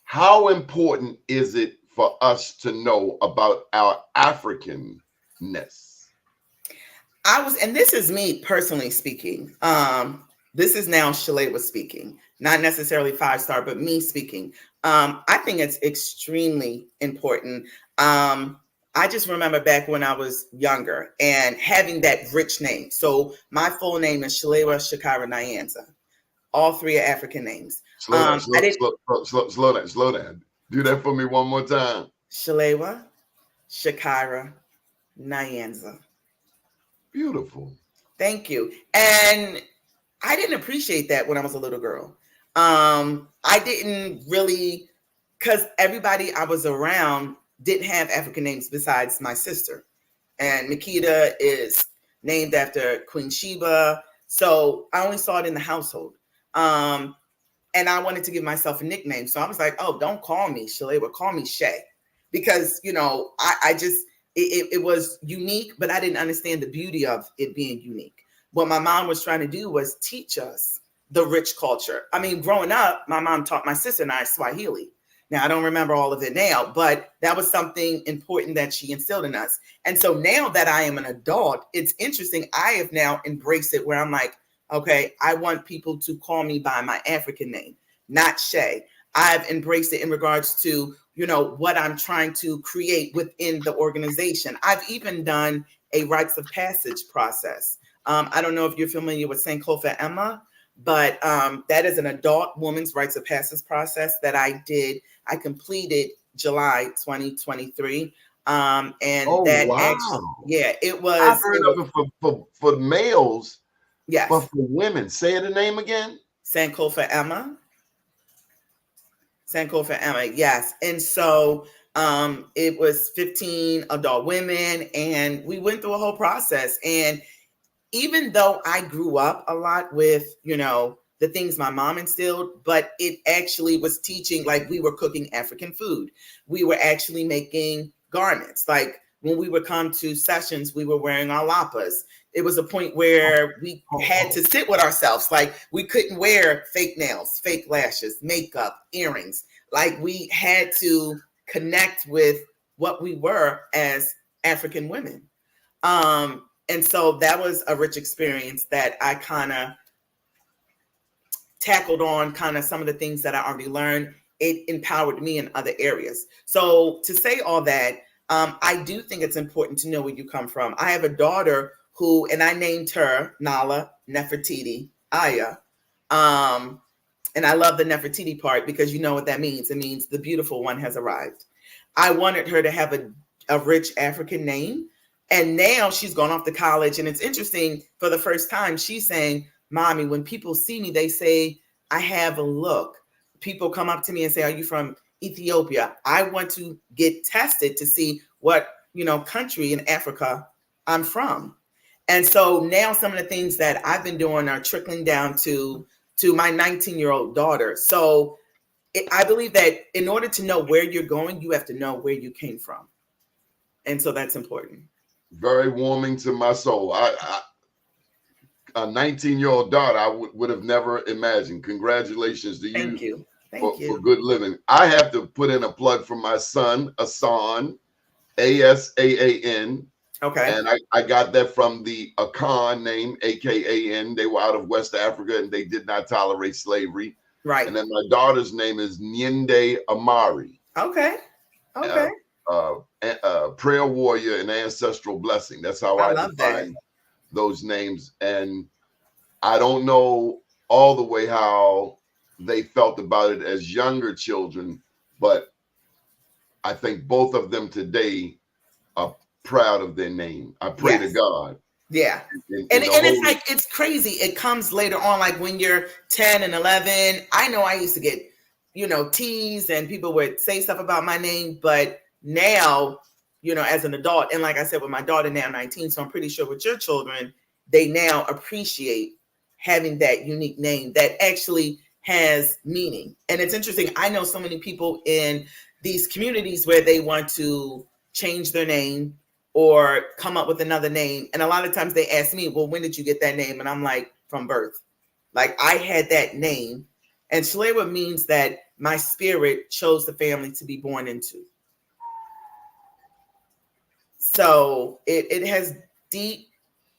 How important is it for us to know about our Africanness? And this is me personally speaking. This is now Shalewa speaking, not necessarily 5-star, but me speaking. I think it's extremely important. I just remember back when I was younger and having that rich name. So my full name is Shalewa Shakira Nyanza. All 3 are African names. Slow down. Do that for me one more time. Shalewa Shakira Nyanza. Beautiful. Thank you. And I didn't appreciate that when I was a little girl. I didn't really, because everybody I was around didn't have African names besides my sister. And Makita is named after Queen Sheba. So I only saw it in the household. And I wanted to give myself a nickname. So I was like, oh, don't call me Shalewa, call me Shay. Because, it was unique, but I didn't understand the beauty of it being unique. What my mom was trying to do was teach us the rich culture. I mean, growing up, my mom taught my sister and I Swahili. Now, I don't remember all of it now, but that was something important that she instilled in us. And so now that I am an adult, it's interesting. I have now embraced it where I'm like, okay, I want people to call me by my African name, not Shay. I've embraced it in regards to, what I'm trying to create within the organization. I've even done a rites of passage process. I don't know if you're familiar with Sankofa Emma, but that is an adult woman's rites of passage process that I did. I completed July 2023. And that wow. actually, it was. I've heard of it for males. Yes. But for women, say the name again. Sankofa Emma. Sankofa Emma, yes. And so it was 15 adult women, and we went through a whole process. And even though I grew up a lot with, the things my mom instilled, but it actually was teaching, like we were cooking African food. We were actually making garments. Like when we would come to sessions, we were wearing our lapas. It was a point where we had to sit with ourselves. Like we couldn't wear fake nails, fake lashes, makeup, earrings. Like we had to connect with what we were as African women. And so that was a rich experience that I kind of tackled on kind of some of the things that I already learned. It empowered me in other areas. So to say all that, I do think it's important to know where you come from. I have a daughter who, and I named her Nala Nefertiti Aya. And I love the Nefertiti part because you know what that means. It means the beautiful one has arrived. I wanted her to have a rich African name. And now she's gone off to college. And it's interesting, for the first time, she's saying, Mommy, when people see me, they say, I have a look. People come up to me and say, are you from Ethiopia? I want to get tested to see what, country in Africa I'm from. And so now some of the things that I've been doing are trickling down to my 19-year-old daughter. So I believe that in order to know where you're going, you have to know where you came from. And so that's important. Very warming to my soul. A 19-year-old daughter, I would have never imagined. Congratulations to you. Thank you. For good living. I have to put in a plug for my son, Asan, Asaan. Okay. And I got that from the Akan name, AKAN. They were out of West Africa and they did not tolerate slavery. Right. And then my daughter's name is Nyende Amari. Okay. Okay. Prayer warrior and ancestral blessing. That's how I define those names. And I don't know all the way how they felt about it as younger children, but I think both of them today are proud of their name. I pray to God. Yeah. And it's like, it's crazy. It comes later on, like when you're 10 and 11. I know I used to get, teased and people would say stuff about my name, but now, as an adult, and like I said, with my daughter now 19, so I'm pretty sure with your children, they now appreciate having that unique name that actually has meaning. And it's interesting. I know so many people in these communities where they want to change their name or come up with another name. And a lot of times they ask me, well, when did you get that name? And I'm like, from birth. Like I had that name. And Shalewa means that my spirit chose the family to be born into. So it has deep,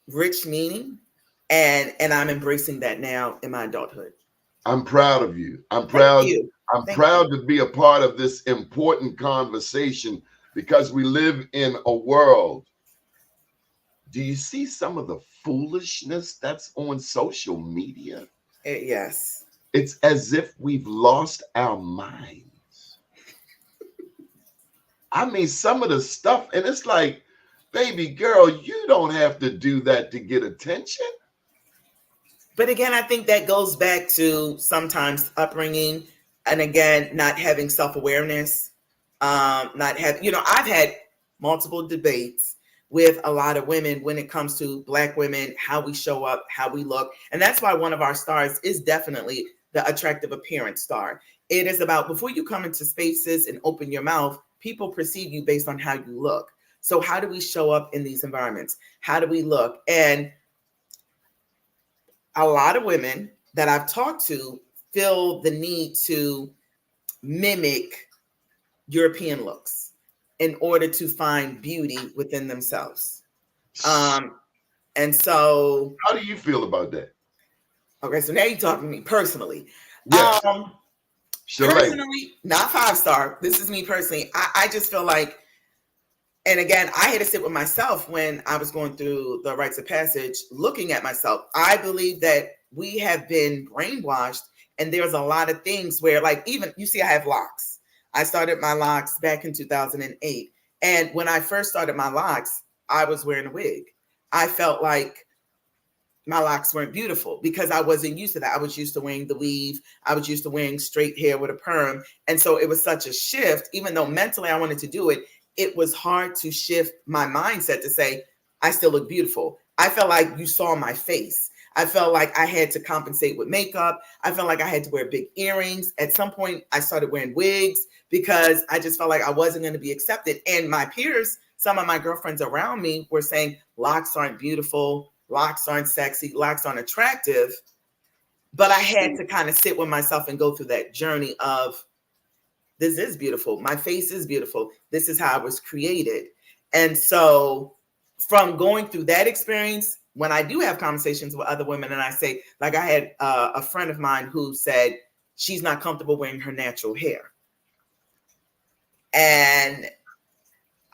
rich meaning. And I'm embracing that now in my adulthood. I'm proud of you. I'm proud. I'm proud to be a part of this important conversation because we live in a world. Do you see some of the foolishness that's on social media? Yes. It's as if we've lost our minds. I mean, some of the stuff, and it's like, baby girl, you don't have to do that to get attention. But again, I think that goes back to sometimes upbringing, and again, not having self-awareness, not have, I've had multiple debates with a lot of women when it comes to Black women, how we show up, how we look. And that's why one of our stars is definitely the attractive appearance star. It is about, before you come into spaces and open your mouth, people perceive you based on how you look. So how do we show up in these environments? How do we look? And a lot of women that I've talked to feel the need to mimic European looks in order to find beauty within themselves. And so, how do you feel about that? Okay, so now you're talking to me personally. Yes. Personally, not 5-star. This is me personally. I just feel like, and again, I had to sit with myself when I was going through the rites of passage, looking at myself. I believe that we have been brainwashed, and there's a lot of things where, like, even, you see, I have locks. I started my locks back in 2008. And when I first started my locks, I was wearing a wig. I felt like my locks weren't beautiful because I wasn't used to that. I was used to wearing the weave. I was used to wearing straight hair with a perm. And so it was such a shift, even though mentally I wanted to do it, it was hard to shift my mindset to say, I still look beautiful. I felt like you saw my face. I felt like I had to compensate with makeup. I felt like I had to wear big earrings. At some point, I started wearing wigs because I just felt like I wasn't going to be accepted. And my peers, some of my girlfriends around me were saying, locks aren't beautiful, locks aren't sexy, locks aren't attractive. But I had to kind of sit with myself and go through that journey of, this is beautiful. My face is beautiful. This is how I was created. And so from going through that experience, when I do have conversations with other women and I say, like I had a friend of mine who said she's not comfortable wearing her natural hair. And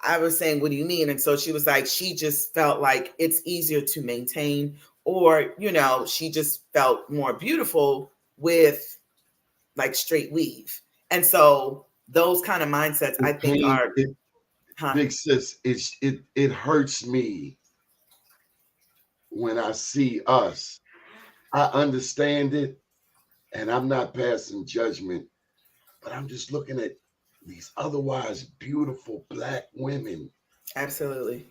I was saying, what do you mean? And so she was like, she just felt like it's easier to maintain, or, you know, she just felt more beautiful with like straight weave. And so those kind of mindsets, I think, are big sis, it hurts me when I see us. I understand it, and I'm not passing judgment, but I'm just looking at these otherwise beautiful Black women. Absolutely.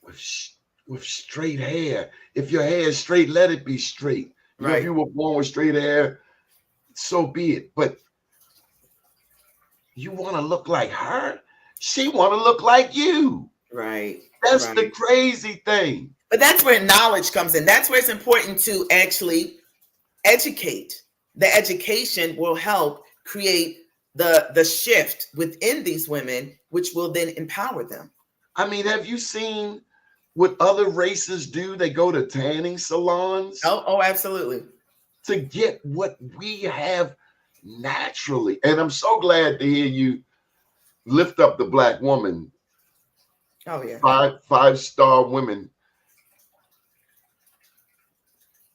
With straight hair. If your hair is straight, let it be straight. You know, if you were born with straight hair, so be it. But you want to look like her? She want to look like you. Right. That's the crazy thing. But that's where knowledge comes in. That's where it's important to actually educate. The education will help create the shift within these women, which will then empower them. I mean, have you seen what other races do? They go to tanning salons. Oh, absolutely. To get what we have naturally. And I'm so glad to hear you lift up the Black woman. Oh, yeah. Five-star women.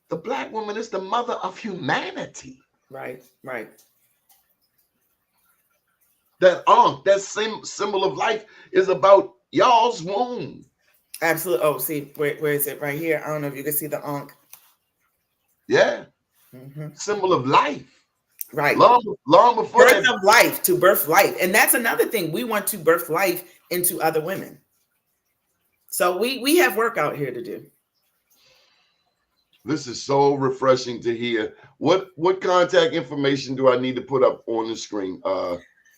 The Black woman is the mother of humanity. Right. That ankh, that symbol of life, is about y'all's womb. Absolutely. Oh, see, where is it? Right here. I don't know if you can see the ankh. Yeah. Symbol of life. Right. Long before birth of life, to birth life. And that's another thing. We want to birth life into other women. So we have work out here to do. This is so refreshing to hear. What contact information do I need to put up on the screen?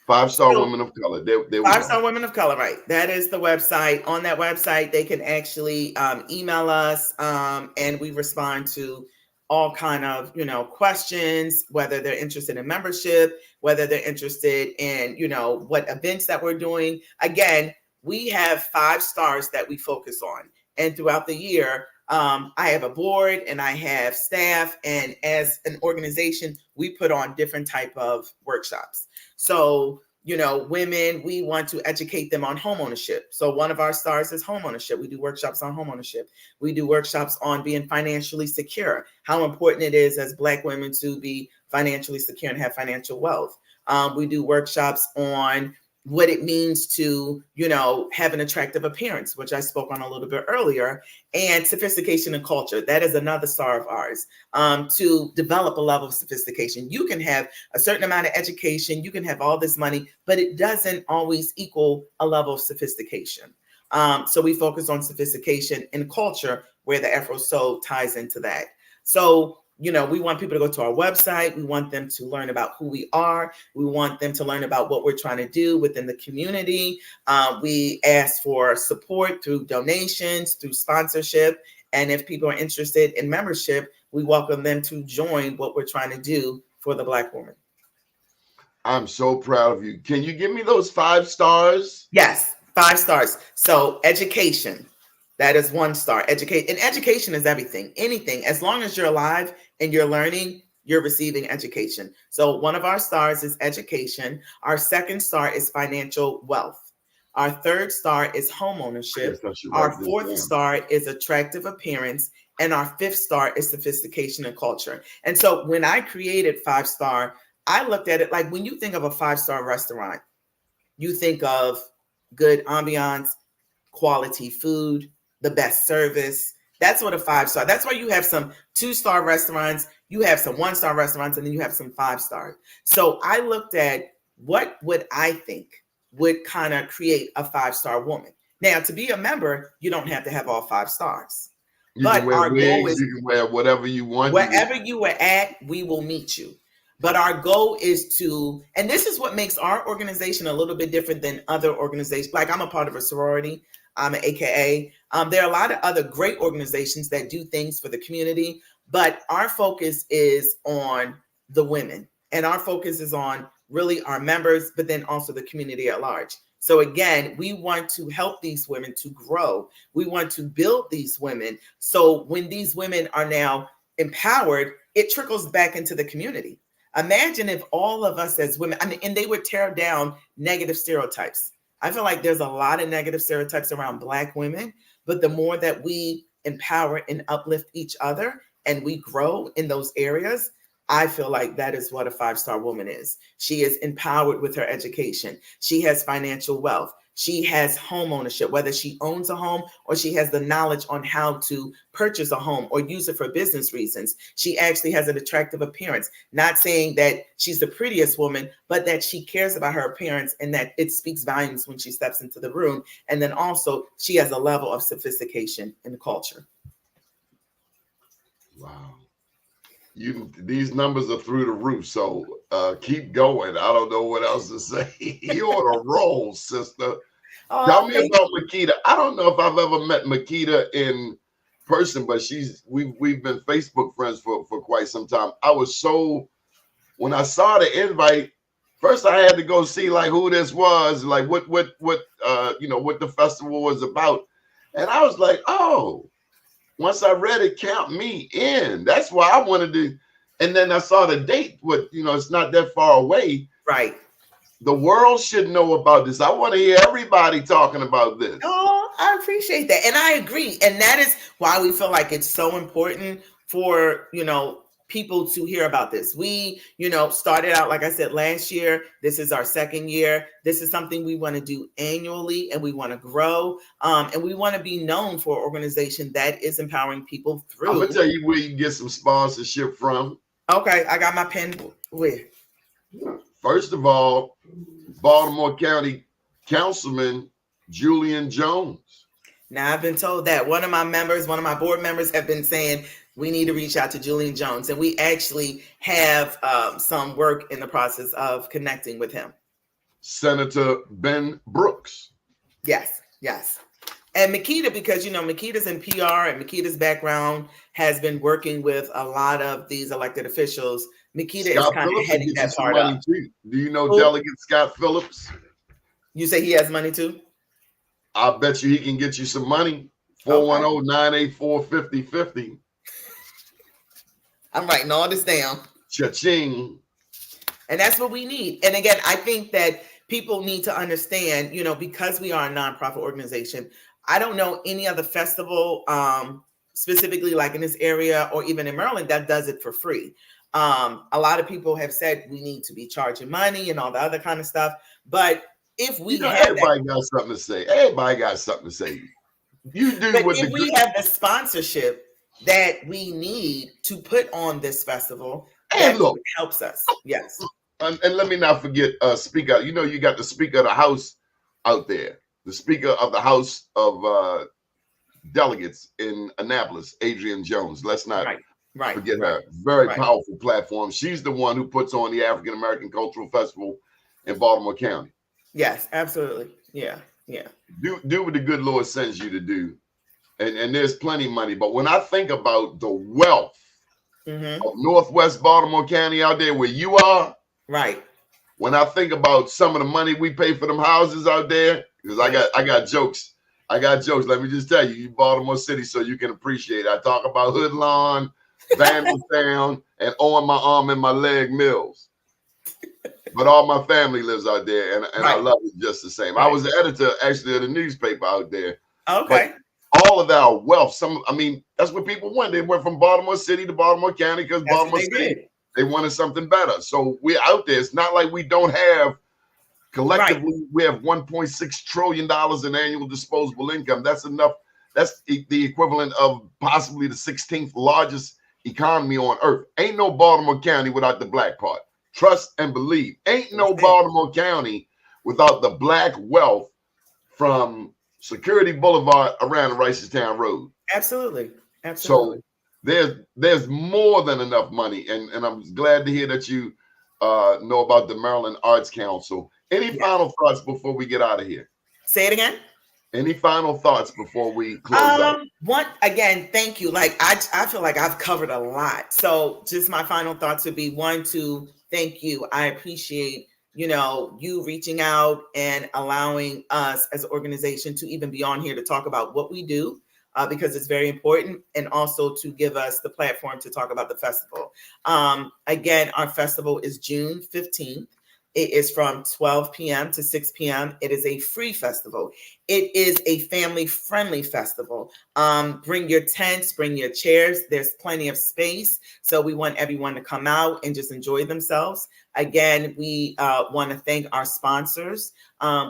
5-star Women of Color. There 5-star Women of Color, right? That is the website. On that website, they can actually email us, and we respond to all kind of, you know, questions, whether they're interested in membership, whether they're interested in, you know, what events that we're doing. Again, we have 5 stars that we focus on, and throughout the year, I have a board and I have staff, and as an organization, we put on different type of workshops. So, you know, women, we want to educate them on homeownership. So one of our stars is homeownership. We do workshops on homeownership. We do workshops on being financially secure, how important it is as Black women to be financially secure and have financial wealth. We do workshops on what it means to, you know, have an attractive appearance, which I spoke on a little bit earlier, and sophistication and culture. That is another star of ours, to develop a level of sophistication. You can have a certain amount of education, you can have all this money, but it doesn't always equal a level of sophistication. So we focus on sophistication and culture, where the Afro Soul ties into that. So, you know, we want people to go to our website. We want them to learn about who we are. We want them to learn about what we're trying to do within the community. We ask for support through donations, through sponsorship. And if people are interested in membership, we welcome them to join what we're trying to do for the Black woman. I'm so proud of you. Can you give me those 5 stars? Yes, 5 stars. So education. That is 1 star. Education is everything. Anything, as long as you're alive and you're learning, you're receiving education. So one of our stars is education. Our 2nd star is financial wealth. Our 3rd star is homeownership. Our 4th star is attractive appearance. And our 5th star is sophistication and culture. And so when I created 5-star, I looked at it like, when you think of a 5-star restaurant, you think of good ambiance, quality food, the best service. That's what a 5-star. That's why you have some 2-star restaurants, you have some 1-star restaurants, and then you have some 5-star. So I looked at what would I think would kind of create a 5-star woman. Now, to be a member, you don't have to have all 5 stars. But our goal is, you can wear whatever you want. Wherever you were at, we will meet you. But our goal is to, and this is what makes our organization a little bit different than other organizations. Like, I'm a part of a sorority. I'm an AKA. There are a lot of other great organizations that do things for the community, but our focus is on the women, and our focus is on really our members, but then also the community at large. So again, we want to help these women to grow. We want to build these women. So when these women are now empowered, it trickles back into the community. Imagine if all of us as women, and they would tear down negative stereotypes. I feel like there's a lot of negative stereotypes around Black women, but the more that we empower and uplift each other and we grow in those areas, I feel like that is what a 5-star woman is. She is empowered with her education. She has financial wealth. She has home ownership, whether she owns a home or she has the knowledge on how to purchase a home or use it for business reasons. She actually has an attractive appearance, not saying that she's the prettiest woman, but that she cares about her appearance and that it speaks volumes when she steps into the room. And then also she has a level of sophistication in the culture. Wow. These numbers are through the roof, so keep going. I don't know what else to say. You're on a roll, sister. Tell me about Makita. I don't know if I've ever met Makita in person, but we've been Facebook friends for quite some time. When I saw the invite, first I had to go see like who this was, like what the festival was about, and I was like, oh. Once I read it, count me in. That's why I wanted to. And then I saw the date. It's not that far away. Right. The world should know about this. I want to hear everybody talking about this. Oh, I appreciate that. And I agree. And that is why we feel like it's so important for, people to hear about this. We, started out, like I said, last year. This is our second year. This is something we want to do annually, and we want to grow. And we want to be known for an organization that is empowering people through. I'm going to tell you where you can get some sponsorship from. Okay, I got my pen. Where? First of all, Baltimore County Councilman Julian Jones. Now, I've been told that one of my board members have been saying, we need to reach out to Julian Jones. And we actually have some work in the process of connecting with him. Senator Ben Brooks. Yes. And Makita, because, Makita's in PR and Makita's background has been working with a lot of these elected officials. Makita is kind of heading that part up. Too. Do you know Delegate Scott Phillips? You say he has money too? I bet you he can get you some money. 410-984-5050. I'm writing all this down. Cha-ching. And that's what we need. And again, I think that people need to understand, because we are a nonprofit organization, I don't know any other festival, specifically like in this area or even in Maryland, that does it for free. A lot of people have said we need to be charging money and all the other kind of stuff. But if we everybody got something to say. Everybody got something to say. You do. But if we have the sponsorship that we need to put on this festival, and look, helps us. Yes. And let me not forget Speaker. You got the Speaker of the House out there. The Speaker of the House of Delegates in Annapolis, Adrienne Jones. Let's not forget her. Very powerful platform. She's the one who puts on the African American Cultural Festival in Baltimore County. Yes, absolutely. Yeah. Do what the good Lord sends you to do. And there's plenty of money. But when I think about the wealth of Northwest Baltimore County out there where you are, right. When I think about some of the money we pay for them houses out there, because I got jokes. Let me just tell you Baltimore City, so you can appreciate it. I talk about Hoodlawn, Vandalstown, and On My Arm and My Leg Mills. But all my family lives out there, and I love it just the same. I was the editor, actually, of the newspaper out there. Okay. But all of our wealth, that's what people want. They went from Baltimore City to Baltimore County because Baltimore City, they wanted something better. So we're out there. It's not like we don't have, collectively, we have $1.6 trillion in annual disposable income. That's enough. That's the equivalent of possibly the 16th largest economy on earth. Ain't no Baltimore County without the Black part. Trust and believe. Ain't no Baltimore County without the Black wealth from Security Boulevard around the Ricestown Road. Absolutely. So there's more than enough money. And I'm glad to hear that you know about the Maryland Arts Council. Any final thoughts before we get out of here? Say it again. Any final thoughts before we close out? Again, thank you. Like I feel like I've covered a lot. So just my final thoughts would be, one, to thank you. I appreciate you reaching out and allowing us as an organization to even be on here to talk about what we do, because it's very important, and also to give us the platform to talk about the festival. Again, our festival is June 15th. It is from 12 p.m. to 6 p.m. It is a free festival. It is a family-friendly festival. Bring your tents, bring your chairs. There's plenty of space. So we want everyone to come out and just enjoy themselves. Again, we want to thank our sponsors.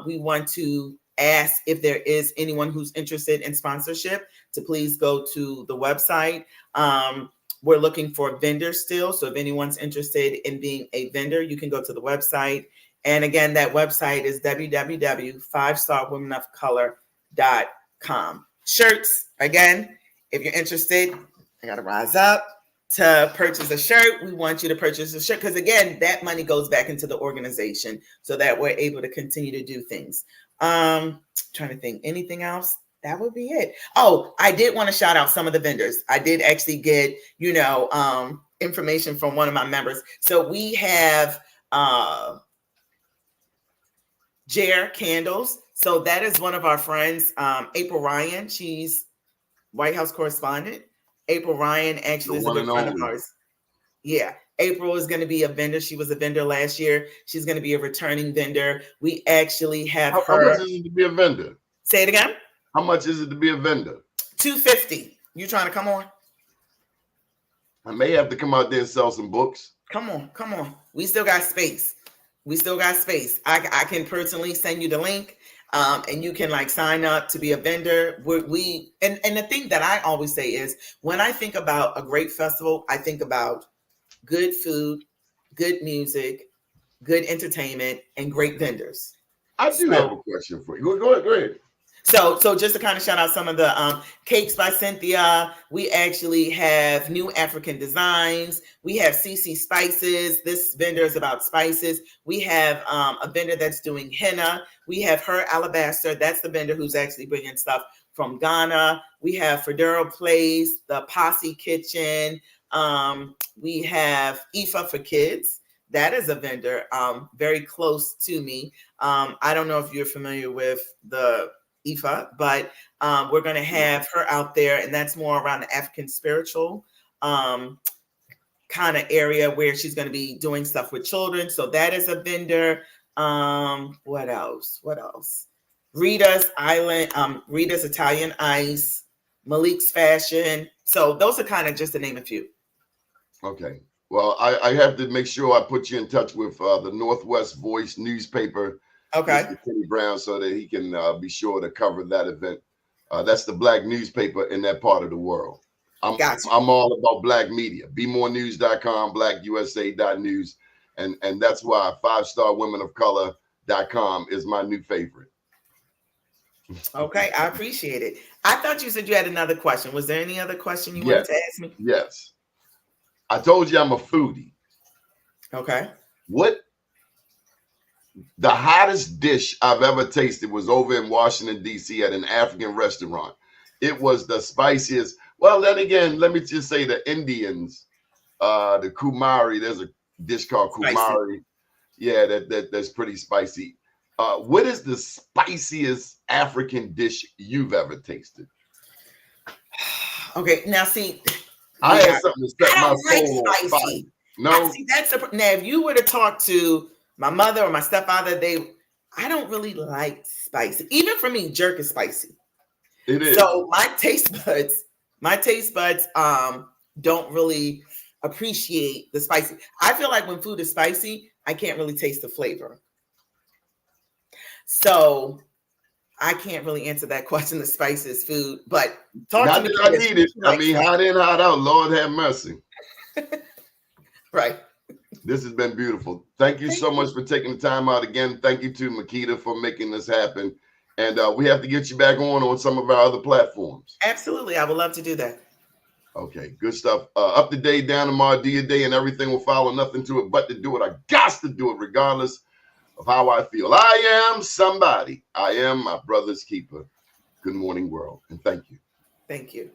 We want to ask if there is anyone who's interested in sponsorship to please go to the website. We're looking for vendors still. So if anyone's interested in being a vendor, you can go to the website. And again, that website is www.5starwomenofcolor.com. Shirts, again, if you're interested, I got to rise up to purchase a shirt. We want you to purchase a shirt because, again, that money goes back into the organization so that we're able to continue to do things. Trying to think anything else. That would be it. Oh, I did want to shout out some of the vendors. I did actually get, information from one of my members. So we have Jer Candles. So that is one of our friends, April Ryan. She's White House correspondent. April Ryan actually is a good friend of ours. Yeah. April is going to be a vendor. She was a vendor last year. She's going to be a returning vendor. We actually have her. How much is it to be a vendor? Say it again. How much is it to be a vendor? $250. You trying to come on? I may have to come out there and sell some books. Come on. We still got space. I can personally send you the link, and you can sign up to be a vendor. And the thing that I always say is when I think about a great festival, I think about good food, good music, good entertainment, and great vendors. I do have a question for you. Go ahead. So just to kind of shout out some of the cakes by Cynthia. We actually have new African designs. We have CC Spices. This vendor is about spices. We have a vendor that's doing henna. We have Her Alabaster. That's the vendor who's actually bringing stuff from Ghana. We have Federo Place, the Posse Kitchen. We have Ifa for Kids. That is a vendor very close to me. I don't know if you're familiar with the Ifa, but we're going to have her out there, and that's more around the African spiritual kind of area where she's going to be doing stuff with children. So that is a vendor. What else? Rita's Italian Ice, Malik's Fashion. So those are kind of just to name a few. Okay. Well, I have to make sure I put you in touch with the Northwest Voice newspaper. Okay. Mr. Kenny Brown, so that he can be sure to cover that event. That's the black newspaper in that part of the world. I'm all about black media. BeMoreNews.com, BlackUSA.news, and that's why 5starwomenofcolor.com is my new favorite. Okay, I appreciate it. I thought you said you had another question. Was there any other question you wanted to ask me? Yes. I told you I'm a foodie. Okay. The hottest dish I've ever tasted was over in Washington, D.C. at an African restaurant. It was the spiciest. Well, then again, let me just say the Indians, the kumari, there's a dish called kumari. Yeah, that's pretty spicy. What is the spiciest African dish you've ever tasted? Okay, now see. I had something to set my soul on fire. No. See, now, if you were to talk to my mother or my stepfather, I don't really like spicy. Even for me, jerk is spicy. It is. So my taste buds don't really appreciate the spicy. I feel like when food is spicy, I can't really taste the flavor. So I can't really answer that question, the spiciest food, but talk to me. I need it. I mean, hot in, hot out. Lord have mercy. Right. This has been beautiful. Thank you so much for taking the time out again. Thank you to Makita for making this happen. And we have to get you back on some of our other platforms. Absolutely. I would love to do that. Okay, good stuff. Up to date, down tomorrow, do your day, and everything will follow. Nothing to it but to do it. I got to do it regardless of how I feel. I am somebody. I am my brother's keeper. Good morning, world. And thank you. Thank you.